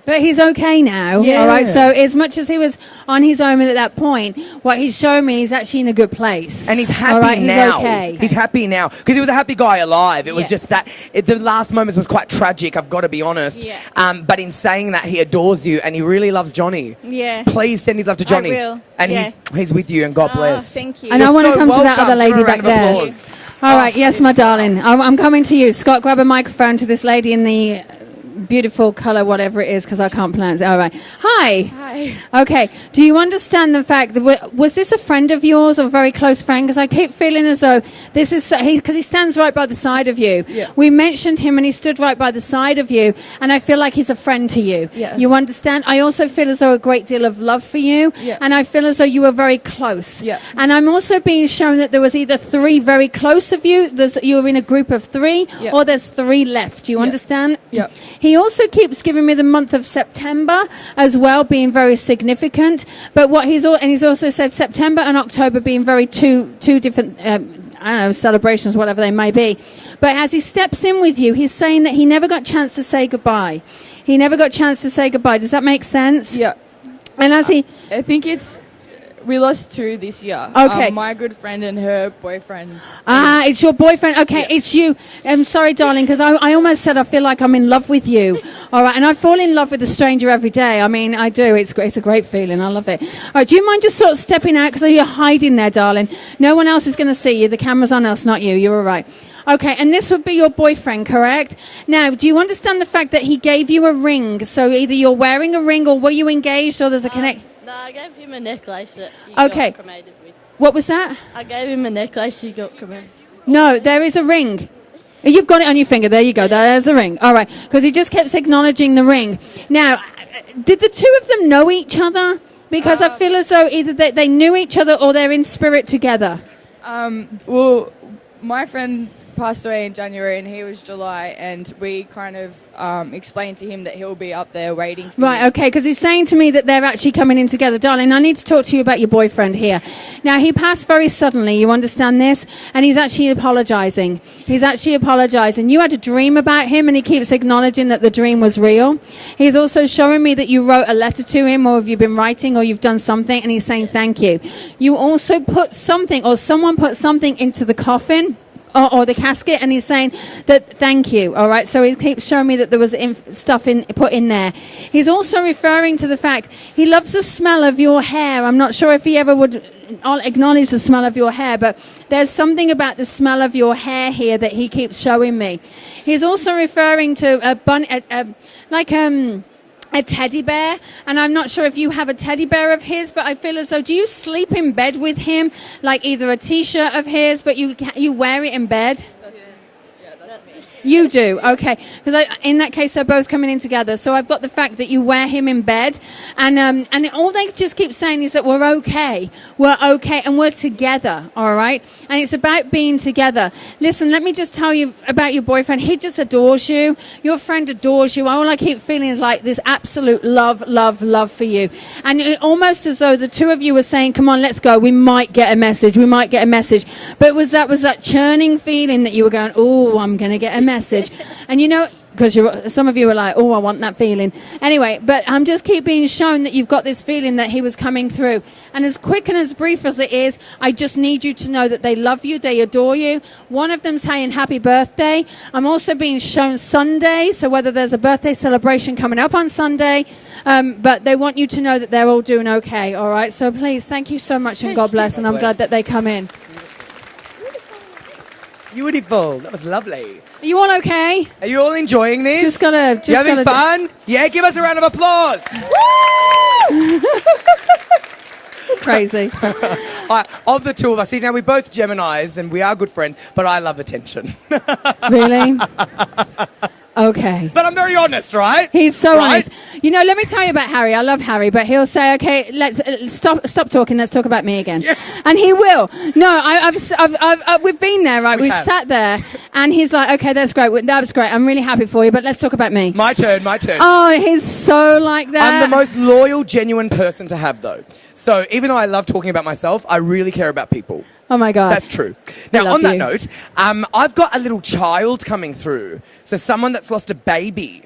Speaker 1: But he's okay now,
Speaker 2: Yeah.
Speaker 1: all right? So as much as he was on his own at that point, what he's showing me is actually in a good place.
Speaker 2: And he's happy
Speaker 1: all right?
Speaker 2: now.
Speaker 1: He's okay.
Speaker 2: He's happy now. Because he was a happy guy alive. It was just that, the last moments was quite tragic, I've got to be honest.
Speaker 6: Yeah.
Speaker 2: But in saying that, he adores you and he really loves Johnny.
Speaker 6: Yeah.
Speaker 2: Please send his love to Johnny.
Speaker 6: I will.
Speaker 2: And he's with you, and God bless.
Speaker 6: Thank you.
Speaker 1: And I
Speaker 2: You're
Speaker 1: want to
Speaker 2: so
Speaker 1: come to that
Speaker 2: welcome.
Speaker 1: other lady
Speaker 2: Give her a
Speaker 1: back
Speaker 2: round of
Speaker 1: there.
Speaker 2: applause.
Speaker 1: All right, yes, my darling. I'm coming to you. Scott, grab a microphone to this lady in the beautiful colour, whatever it is, because I can't pronounce it. All right. Hi.
Speaker 7: Hi.
Speaker 1: Okay. Do you understand the fact that was this a friend of yours or a very close friend? Because I keep feeling as though this is because he stands right by the side of you.
Speaker 7: Yeah.
Speaker 1: We mentioned him and he stood right by the side of you, and I feel like he's a friend to you.
Speaker 7: Yes.
Speaker 1: You understand? I also feel as though a great deal of love for you,
Speaker 7: Yeah.
Speaker 1: and I feel as though you were very close.
Speaker 7: Yeah.
Speaker 1: And I'm also being shown that there was either 3 very close of you, you were in a group of 3,
Speaker 7: Yeah.
Speaker 1: or there's 3 left. Do you understand?
Speaker 7: Yeah.
Speaker 1: He also keeps giving me the month of September as well being very significant, but what he's also said September and October being very two different I don't know, celebrations, whatever they may be. But as he steps in with you, he's saying that he never got a chance to say goodbye. He never got a chance to say goodbye. Does that make sense?
Speaker 7: Yeah.
Speaker 1: And as he
Speaker 7: I think we lost 2 this year.
Speaker 1: Okay.
Speaker 7: My good friend and her boyfriend.
Speaker 1: it's your boyfriend. Okay,
Speaker 7: Yeah.
Speaker 1: it's you. I'm sorry, darling, because I almost said I feel like I'm in love with you. All right, and I fall in love with a stranger every day. I mean, I do. It's a great feeling. I love it. All right, do you mind just sort of stepping out, because you're hiding there, darling? No one else is going to see you. The camera's on us, not you. You're all right. Okay, and this would be your boyfriend, correct? Now, do you understand the fact that he gave you a ring? So either you're wearing a ring, or were you engaged, or there's a connect...
Speaker 8: No, I gave him a necklace that he
Speaker 1: Okay.
Speaker 8: got cremated with.
Speaker 1: What was that?
Speaker 8: I gave him a necklace he got cremated.
Speaker 1: No, there is a ring. You've got it on your finger. There you go. There's a ring. All right. Because he just kept acknowledging the ring. Now, did the 2 of them know each other? Because I feel as though either they knew each other or they're in spirit together.
Speaker 7: Well, my friend passed away in January and he was July, and we kind of explained to him that he'll be up there waiting for
Speaker 1: Right,
Speaker 7: me.
Speaker 1: okay, because he's saying to me that they're actually coming in together. Darling, I need to talk to you about your boyfriend here. Now, he passed very suddenly, you understand this? And he's actually apologising. He's actually apologising. You had a dream about him, and he keeps acknowledging that the dream was real. He's also showing me that you wrote a letter to him, or have you been writing, or you've done something, and he's saying thank you. You also put something, or someone put something into the coffin, or the casket, and he's saying that thank you. All right, so he keeps showing me that there was stuff put in there. He's also referring to the fact he loves the smell of your hair. I'm not sure if he ever would acknowledge the smell of your hair, but there's something about the smell of your hair here that he keeps showing me. He's also referring to a teddy bear, and I'm not sure if you have a teddy bear of his, but I feel as though, do you sleep in bed with him, like either a t-shirt of his, but you wear it in bed? You do, okay. Because in that case, they're both coming in together. So I've got the fact that you wear him in bed, and all they just keep saying is that we're okay, and we're together, all right? And it's about being together. Listen, let me just tell you about your boyfriend. He just adores you. Your friend adores you. All I keep feeling is like this absolute love for you. And it, almost as though the 2 of you were saying, come on, let's go. We might get a message. But that was that churning feeling that you were going, oh, I'm going to get a message. And you know, because some of you are like, oh, I want that feeling. Anyway, but I'm just keep being shown that you've got this feeling that he was coming through. And as quick and as brief as it is, I just need you to know that they love you, they adore you. One of them saying happy birthday. I'm also being shown Sunday, so whether there's a birthday celebration coming up on Sunday, but they want you to know that they're all doing okay, all right? So please, thank you so much and God bless, and I'm glad that they come in.
Speaker 2: Beautiful. That was lovely.
Speaker 1: Are you all okay?
Speaker 2: Are you all enjoying this?
Speaker 1: Just gotta
Speaker 2: you having fun? Yeah, give us a round of applause.
Speaker 1: Crazy.
Speaker 2: Of the two of us, see, now we're both Geminis and we are good friends, but I love attention.
Speaker 1: Really? Okay.
Speaker 2: But I'm very honest, right?
Speaker 1: He's so
Speaker 2: Right?
Speaker 1: honest. You know, let me tell you about Harry. I love Harry, but he'll say, "Okay, let's stop talking. Let's talk about me again."
Speaker 2: Yeah.
Speaker 1: And he will. No, we've been there, right?
Speaker 2: We
Speaker 1: We've
Speaker 2: have.
Speaker 1: sat there, and he's like, "Okay, that's great. That was great. I'm really happy for you, but let's talk about me."
Speaker 2: My turn.
Speaker 1: Oh, he's so like that.
Speaker 2: I'm the most loyal, genuine person to have, though. So even though I love talking about myself, I really care about people.
Speaker 1: Oh my God.
Speaker 2: That's true. Now,
Speaker 1: love
Speaker 2: on that
Speaker 1: you.
Speaker 2: note, I've got a little child coming through. So someone that's lost a baby.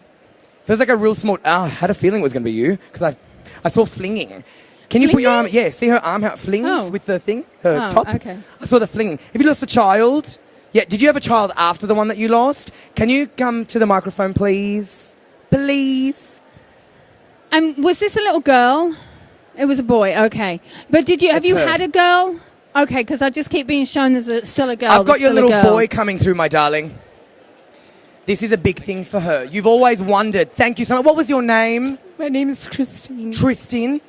Speaker 2: Feels like a real small... I had a feeling it was going to be you because I saw flinging. Can you put your arm... Yeah, see her arm how it flings with the thing? Her top?
Speaker 1: Okay.
Speaker 2: I saw the flinging. Have you lost a child? Yeah, did you have a child after the one that you lost? Can you come to the microphone, please? Please?
Speaker 1: Was this a little girl? It was a boy. Okay. But have
Speaker 2: It's
Speaker 1: you
Speaker 2: her.
Speaker 1: had a girl? Okay, because I just keep being shown there's still a girl.
Speaker 2: I've got
Speaker 1: there's
Speaker 2: your
Speaker 1: still a
Speaker 2: little
Speaker 1: girl.
Speaker 2: boy coming through, my darling. This is a big thing for her. You've always wondered. Thank you so much. What was your name?
Speaker 3: My name is Christine.
Speaker 2: Tristan?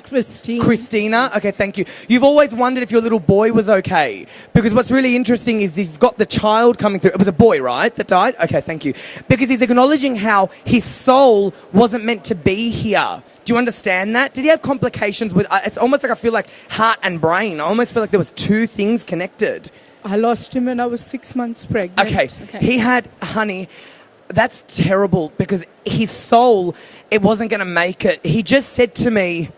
Speaker 3: Christine.
Speaker 2: Christina? Okay, thank you. You've always wondered if your little boy was okay. Because what's really interesting is you've got the child coming through. It was a boy, right, that died? Okay, thank you. Because he's acknowledging how his soul wasn't meant to be here. Do you understand that? Did he have complications with... it's almost like I feel like heart and brain. I almost feel like there was two things connected.
Speaker 3: I lost him when I was 6 months pregnant.
Speaker 2: Okay. He had, honey, that's terrible because his soul, it wasn't going to make it. He just said to me,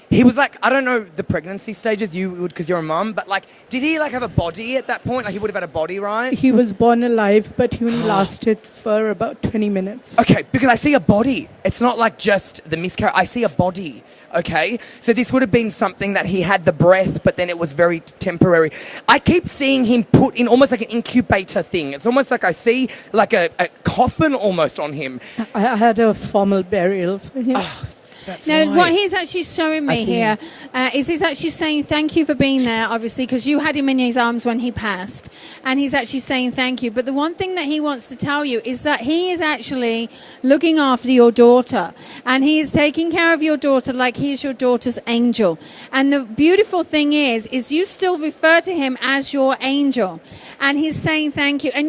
Speaker 2: he was like, I don't know the pregnancy stages, you would because you're a mum, but like, did he like have a body at that point? Like he would have had a body, right?
Speaker 3: He was born alive, but he only lasted for about 20 minutes.
Speaker 2: Okay, because I see a body. It's not like just the miscarriage. I see a body. Okay, so this would have been something that he had the breath, but then it was very temporary. I keep seeing him put in almost like an incubator thing. It's almost like I see like a coffin almost on him.
Speaker 3: I had a formal burial for him.
Speaker 2: That's
Speaker 1: No,
Speaker 2: why.
Speaker 1: what he's actually showing me
Speaker 2: see
Speaker 1: here is he's actually saying thank you for being there, obviously, because you had him in his arms when he passed, and he's actually saying thank you. But the one thing that he wants to tell you is that he is actually looking after your daughter, and he is taking care of your daughter like he's your daughter's angel. And the beautiful thing is you still refer to him as your angel, and he's saying thank you. And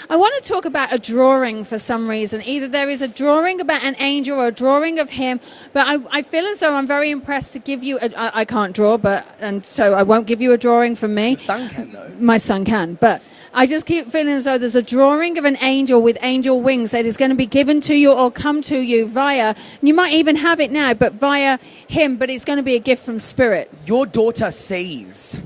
Speaker 1: I want to talk about a drawing for some reason. Either there is a drawing about an angel or a drawing of him. But I feel as though I'm very impressed to give you... I can't draw, and so I won't give you a drawing from me.
Speaker 2: Your son can, though.
Speaker 1: My son can, but I just keep feeling as though there's a drawing of an angel with angel wings that is going to be given to you or come to you via... You might even have it now, but via him, but it's going to be a gift from Spirit.
Speaker 2: Your daughter sees.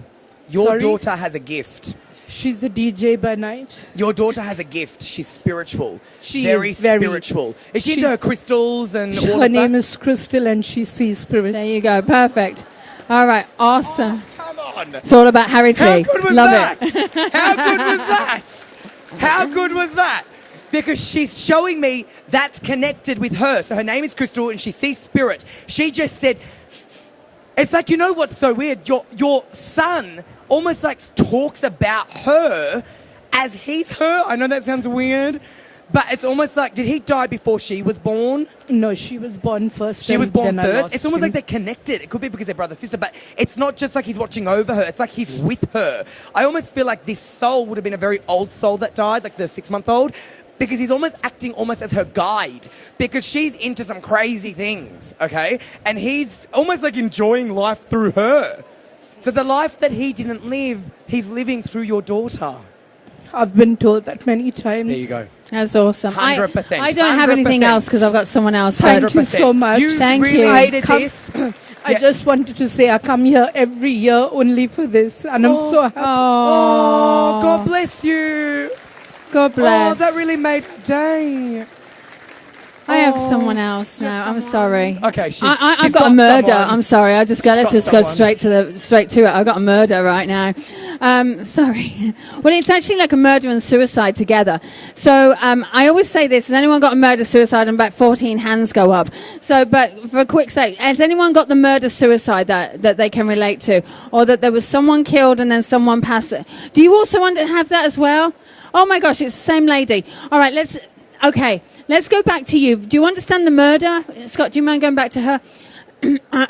Speaker 2: Your
Speaker 3: Sorry?
Speaker 2: daughter has a gift.
Speaker 3: She's a DJ by night.
Speaker 2: Your daughter has a gift. She's spiritual.
Speaker 3: She
Speaker 2: very
Speaker 3: is very
Speaker 2: spiritual. Is she into
Speaker 3: she's-
Speaker 2: her crystals and all
Speaker 3: Her
Speaker 2: of that?
Speaker 3: name is Crystal and she sees spirits.
Speaker 1: There you go. Perfect. All right. Awesome.
Speaker 2: Come on.
Speaker 1: It's all about Harry T.
Speaker 2: How good was
Speaker 1: Love
Speaker 2: that?
Speaker 1: it.
Speaker 2: How good was that? How good was that? Because she's showing me that's connected with her. So her name is Crystal and she sees spirit. She just said, it's like, you know what's so weird? Your son almost like talks about her as he's her. I know that sounds weird, but it's almost like, did he die before she was born?
Speaker 3: No, she was born first.
Speaker 2: She was born
Speaker 3: then I
Speaker 2: first.
Speaker 3: lost
Speaker 2: It's almost
Speaker 3: him.
Speaker 2: like they're connected. It could be because they're brother sister, but it's not just like he's watching over her. It's like he's with her. I almost feel like this soul would have been a very old soul that died, like the 6-month-old, because he's almost acting almost as her guide because she's into some crazy things, okay? And he's almost like enjoying life through her. So the life that he didn't live, he's living through your daughter.
Speaker 3: I've been told that many times.
Speaker 2: There you go.
Speaker 1: That's awesome.
Speaker 2: 100%.
Speaker 1: I don't have anything
Speaker 2: 100%.
Speaker 1: else because I've got someone else.
Speaker 3: Thank
Speaker 1: But
Speaker 3: you so much.
Speaker 2: You
Speaker 1: Thank
Speaker 2: really
Speaker 1: you.
Speaker 2: hated
Speaker 3: Come-
Speaker 2: this.
Speaker 3: I just wanted to say I come here every year only for this, and I'm so happy.
Speaker 2: Oh, God bless you.
Speaker 1: God bless.
Speaker 2: Oh, that really made her day.
Speaker 1: I have someone else now. I'm sorry.
Speaker 2: Okay, she's
Speaker 1: I've got a murder.
Speaker 2: someone.
Speaker 1: I'm sorry. Let's
Speaker 2: got
Speaker 1: just go
Speaker 2: someone.
Speaker 1: straight to it. I've got a murder right now. Sorry. Well, it's actually like a murder and suicide together. So I always say this: has anyone got a murder suicide? And about 14 hands go up. So, but for a quick sake, has anyone got the murder suicide that they can relate to, or that there was someone killed and then someone passed it? Do you also have that as well? Oh my gosh, it's the same lady. All right, let's go back to you. Do you understand the murder? Scott, do you mind going back to her?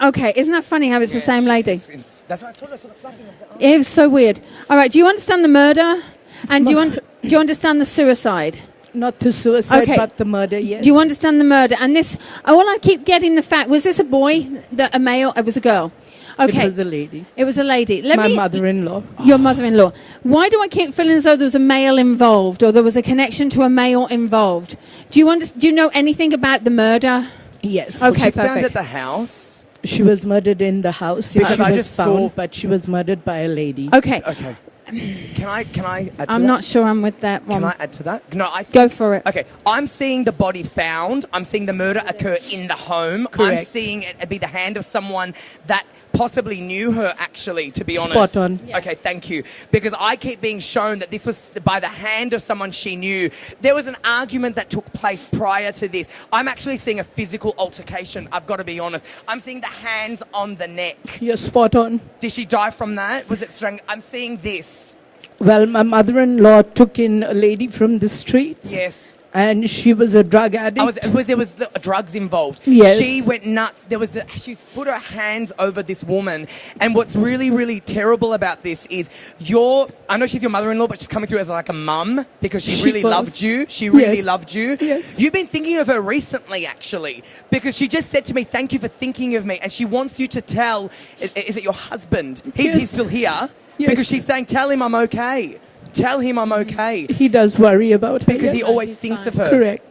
Speaker 1: Okay, isn't that funny how it's the same lady?
Speaker 2: That's what I told her. I saw the flapping of the arm.
Speaker 1: It was so weird. All right, do you understand the murder? And do you understand the suicide?
Speaker 9: Not the suicide,
Speaker 1: Okay.
Speaker 9: but the murder, yes.
Speaker 1: Do you understand the murder? And this, well, I keep getting the fact, was this a boy, a male? It was a girl. Okay.
Speaker 9: It was a lady.
Speaker 1: It was a lady.
Speaker 9: My mother-in-law.
Speaker 1: Your mother-in-law. Why do I keep feeling as though there was a male involved, or there was a connection to a male involved? Do you know anything about the murder?
Speaker 9: Yes.
Speaker 1: Okay,
Speaker 2: She found
Speaker 1: perfect.
Speaker 2: at the house.
Speaker 9: She was murdered in the house. Yeah,
Speaker 2: Because
Speaker 9: she
Speaker 2: I
Speaker 9: was
Speaker 2: just
Speaker 9: found,
Speaker 2: saw-
Speaker 9: but she was murdered by a lady.
Speaker 1: Okay.
Speaker 2: Okay. Can I add to that?
Speaker 1: I'm not sure I'm with that one.
Speaker 2: Can I add to that? No, I think,
Speaker 1: Go for it.
Speaker 2: Okay, I'm seeing the body found. I'm seeing the murder occur in the home. I'm
Speaker 9: Correct.
Speaker 2: seeing it be the hand of someone that possibly knew her, actually, to be
Speaker 9: Spot
Speaker 2: honest.
Speaker 9: on.
Speaker 2: Okay, thank you. Because I keep being shown that this was by the hand of someone she knew. There was an argument that took place prior to this. I'm actually seeing a physical altercation, I've got to be honest. I'm seeing the hands on the neck.
Speaker 9: You're spot on.
Speaker 2: Did she die from that? Was it strang? I'm seeing this.
Speaker 9: Well, my mother-in-law took in a lady from the streets.
Speaker 2: Yes.
Speaker 9: And she was a drug addict.
Speaker 2: There was drugs involved.
Speaker 9: Yes.
Speaker 2: She went nuts. She's put her hands over this woman. And what's really, really terrible about this is I know she's your mother-in-law, but she's coming through as like a mum because she really
Speaker 9: was.
Speaker 2: loved you. She really
Speaker 9: Yes.
Speaker 2: loved you.
Speaker 9: Yes.
Speaker 2: You've been thinking of her recently, actually, because she just said to me, thank you for thinking of me. And she wants you to tell, is it your husband? He's
Speaker 9: Yes.
Speaker 2: still here.
Speaker 9: Yes.
Speaker 2: Because she's saying, tell him I'm okay. Tell him I'm okay.
Speaker 9: He does worry about her.
Speaker 2: Because he
Speaker 9: yes.
Speaker 2: always
Speaker 1: He's
Speaker 2: thinks
Speaker 1: fine.
Speaker 2: of her.
Speaker 9: Correct.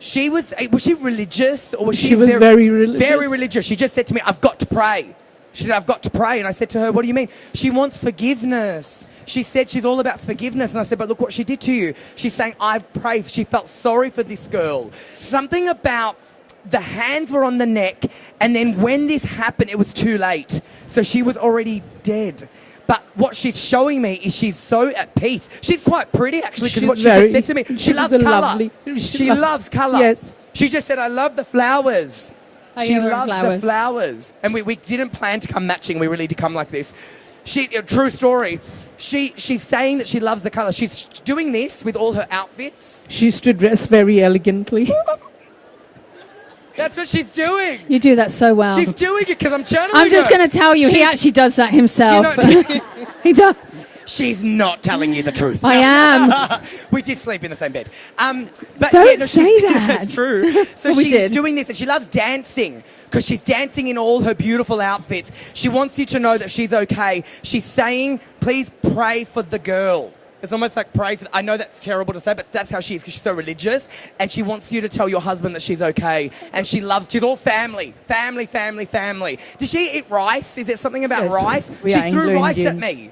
Speaker 2: Was she religious? Or was
Speaker 9: She was very religious.
Speaker 2: Very religious. She just said to me, I've got to pray. She said, I've got to pray. And I said to her, what do you mean? She wants forgiveness. She said she's all about forgiveness. And I said, but look what she did to you. She's saying, I've prayed. She felt sorry for this girl. Something about the hands were on the neck. And then when this happened, it was too late. So she was already dead. But what she's showing me is she's so at peace. She's quite pretty, actually, because
Speaker 9: She's
Speaker 2: what she
Speaker 9: very-
Speaker 2: just said to me. She
Speaker 9: she
Speaker 2: loves
Speaker 9: was a
Speaker 2: colour.
Speaker 9: lovely-
Speaker 2: She loves colour.
Speaker 9: Yes.
Speaker 2: She just said, I love the flowers.
Speaker 1: Oh,
Speaker 2: She
Speaker 1: you're wearing
Speaker 2: loves
Speaker 1: flowers.
Speaker 2: the flowers. And we didn't plan to come matching. We really did come like this. True story. She's saying that she loves the colour. She's doing this with all her outfits.
Speaker 9: She used to dress very elegantly.
Speaker 2: That's what she's doing.
Speaker 1: You do that so well.
Speaker 2: She's doing it because I'm channeling
Speaker 1: I'm just
Speaker 2: her.
Speaker 1: going to tell you, he
Speaker 2: She's-
Speaker 1: actually does that himself.
Speaker 2: You know-
Speaker 1: He does.
Speaker 2: She's not telling you the truth.
Speaker 1: I am.
Speaker 2: We did sleep in the same bed. But
Speaker 1: Don't
Speaker 2: she's-
Speaker 1: say that.
Speaker 2: That's true. So
Speaker 1: We
Speaker 2: she's
Speaker 1: did.
Speaker 2: doing this, and she loves dancing because she's dancing in all her beautiful outfits. She wants you to know that she's okay. She's saying, please pray for the girl. It's almost like pray for... I know that's terrible to say, but that's how she is because she's so religious. And she wants you to tell your husband that she's okay. And she's all family. Family, family, family. Does she eat rice? Is it something about
Speaker 9: Yes,
Speaker 2: rice?
Speaker 9: we
Speaker 2: She
Speaker 9: are
Speaker 2: threw
Speaker 9: Anglo
Speaker 2: rice at
Speaker 9: Indians.
Speaker 2: me.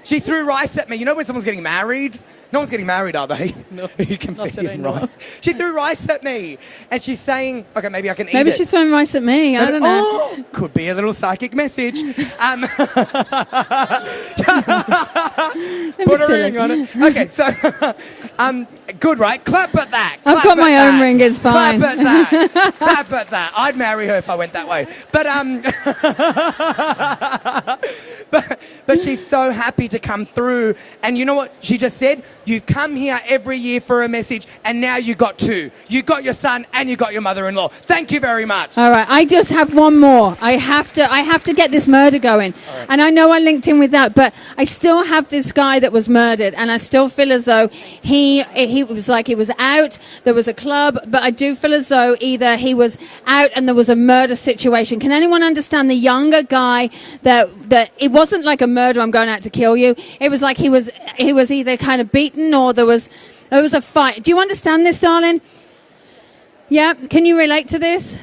Speaker 2: She threw rice at me. You know when someone's getting married? No one's getting married, are they?
Speaker 9: No,
Speaker 2: You can
Speaker 9: not
Speaker 2: feed
Speaker 9: that I
Speaker 2: in
Speaker 9: know
Speaker 2: rice.
Speaker 9: of.
Speaker 2: She threw rice at me. And she's saying, okay, maybe I can eat
Speaker 1: Maybe
Speaker 2: it.
Speaker 1: she's throwing rice at me. I don't know.
Speaker 2: Oh, could be a little psychic message.
Speaker 1: Don't be
Speaker 2: Put a
Speaker 1: silly.
Speaker 2: ring on it. Okay, so, good, right? Clap at that.
Speaker 1: I've
Speaker 2: Clap
Speaker 1: got
Speaker 2: at
Speaker 1: my own
Speaker 2: that.
Speaker 1: ring, it's fine.
Speaker 2: Clap at that. Clap at that. I'd marry her if I went that way. But she's so happy to come through. And you know what she just said? You come here every year for a message, and now you got two. You got your son and you got your mother-in-law. Thank you very much.
Speaker 1: All right, I just have one more. I have to get this murder going. And I know I linked in with that, but I still have this guy that was murdered, and I still feel as though he was like he was out, there was a club, but I do feel as though either he was out and there was a murder situation. Can anyone understand the younger guy that it wasn't like a murder, I'm going out to kill you. It was like he was either kind of beaten or there was a fight. Do you understand this, darling? Yeah, can you relate to this?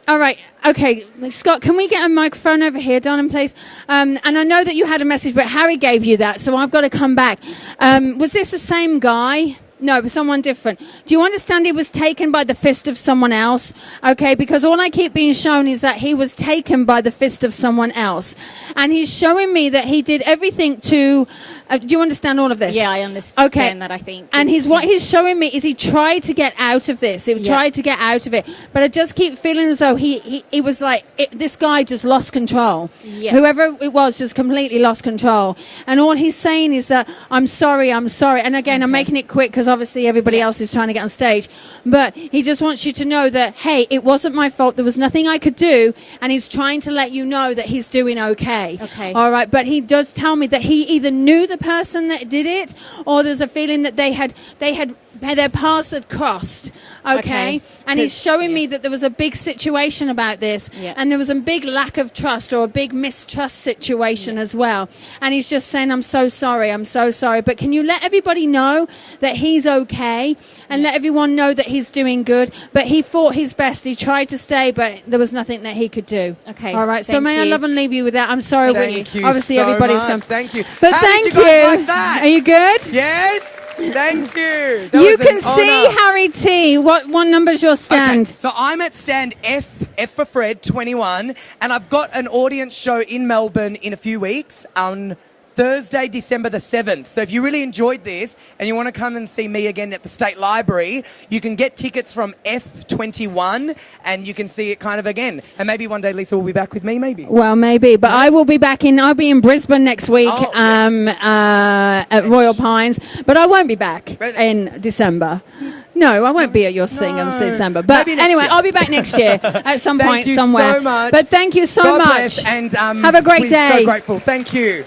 Speaker 1: All right, okay. Scott, can we get a microphone over here, darling, please? And I know that you had a message, but Harry gave you that, so I've got to come back. Was this the same guy? No, but someone different. Do you understand he was taken by the fist of someone else? Okay, because all I keep being shown is that he was taken by the fist of someone else. And he's showing me that he did everything to... do you understand all of this?
Speaker 6: Yeah, I understand
Speaker 1: Okay.
Speaker 6: that, I think.
Speaker 1: And what he's showing me is he tried to get out of this. He tried to get out of it. But I just keep feeling as though he was like, this guy just lost control.
Speaker 6: Yeah.
Speaker 1: Whoever it was just completely lost control. And all he's saying is that, I'm sorry. And again, I'm making it quick because obviously everybody else is trying to get on stage. But he just wants you to know that, hey, it wasn't my fault. There was nothing I could do. And he's trying to let you know that he's doing okay.
Speaker 6: Okay.
Speaker 1: All right. But he does tell me that he either knew the person that did it, or there's a feeling that they had their paths had crossed. Okay. And he's showing me that there was a big situation about this, and there was a big lack of trust or a big mistrust situation as well. And he's just saying, I'm so sorry, but can you let everybody know that he's okay, and let everyone know that he's doing good? But he fought his best. He tried to stay, but there was nothing that he could do.
Speaker 6: Okay.
Speaker 1: All right. So
Speaker 6: Thank
Speaker 1: may I
Speaker 6: you.
Speaker 1: love and leave you with that? I'm sorry.
Speaker 2: Thank you
Speaker 1: Obviously
Speaker 2: so
Speaker 1: everybody's
Speaker 2: much.
Speaker 1: come.
Speaker 2: Thank you.
Speaker 1: But
Speaker 2: How
Speaker 1: thank
Speaker 2: did you guys
Speaker 1: you.
Speaker 2: like that?
Speaker 1: Are you good?
Speaker 2: Yes. Thank you. That
Speaker 1: You
Speaker 2: was an
Speaker 1: can see
Speaker 2: honour.
Speaker 1: Harry T. What number's your stand?
Speaker 2: Okay, so I'm at stand F for Fred, 21, and I've got an audience show in Melbourne in a few weeks on Thursday, December the 7th. So if you really enjoyed this and you want to come and see me again at the State Library, you can get tickets from F21 and you can see it kind of again. And maybe one day Lisa will be back with me, maybe.
Speaker 1: Well, maybe, but I will be I'll be in Brisbane next week at Royal Pines, but I won't be back in December. No, I won't be at your thing in December. But
Speaker 2: Maybe next
Speaker 1: anyway,
Speaker 2: year.
Speaker 1: I'll be back next year at some
Speaker 2: Thank
Speaker 1: point
Speaker 2: you
Speaker 1: somewhere.
Speaker 2: so much.
Speaker 1: But thank you so
Speaker 2: God
Speaker 1: much.
Speaker 2: bless, and
Speaker 1: Have a great
Speaker 2: we're
Speaker 1: day.
Speaker 2: so grateful. Thank you.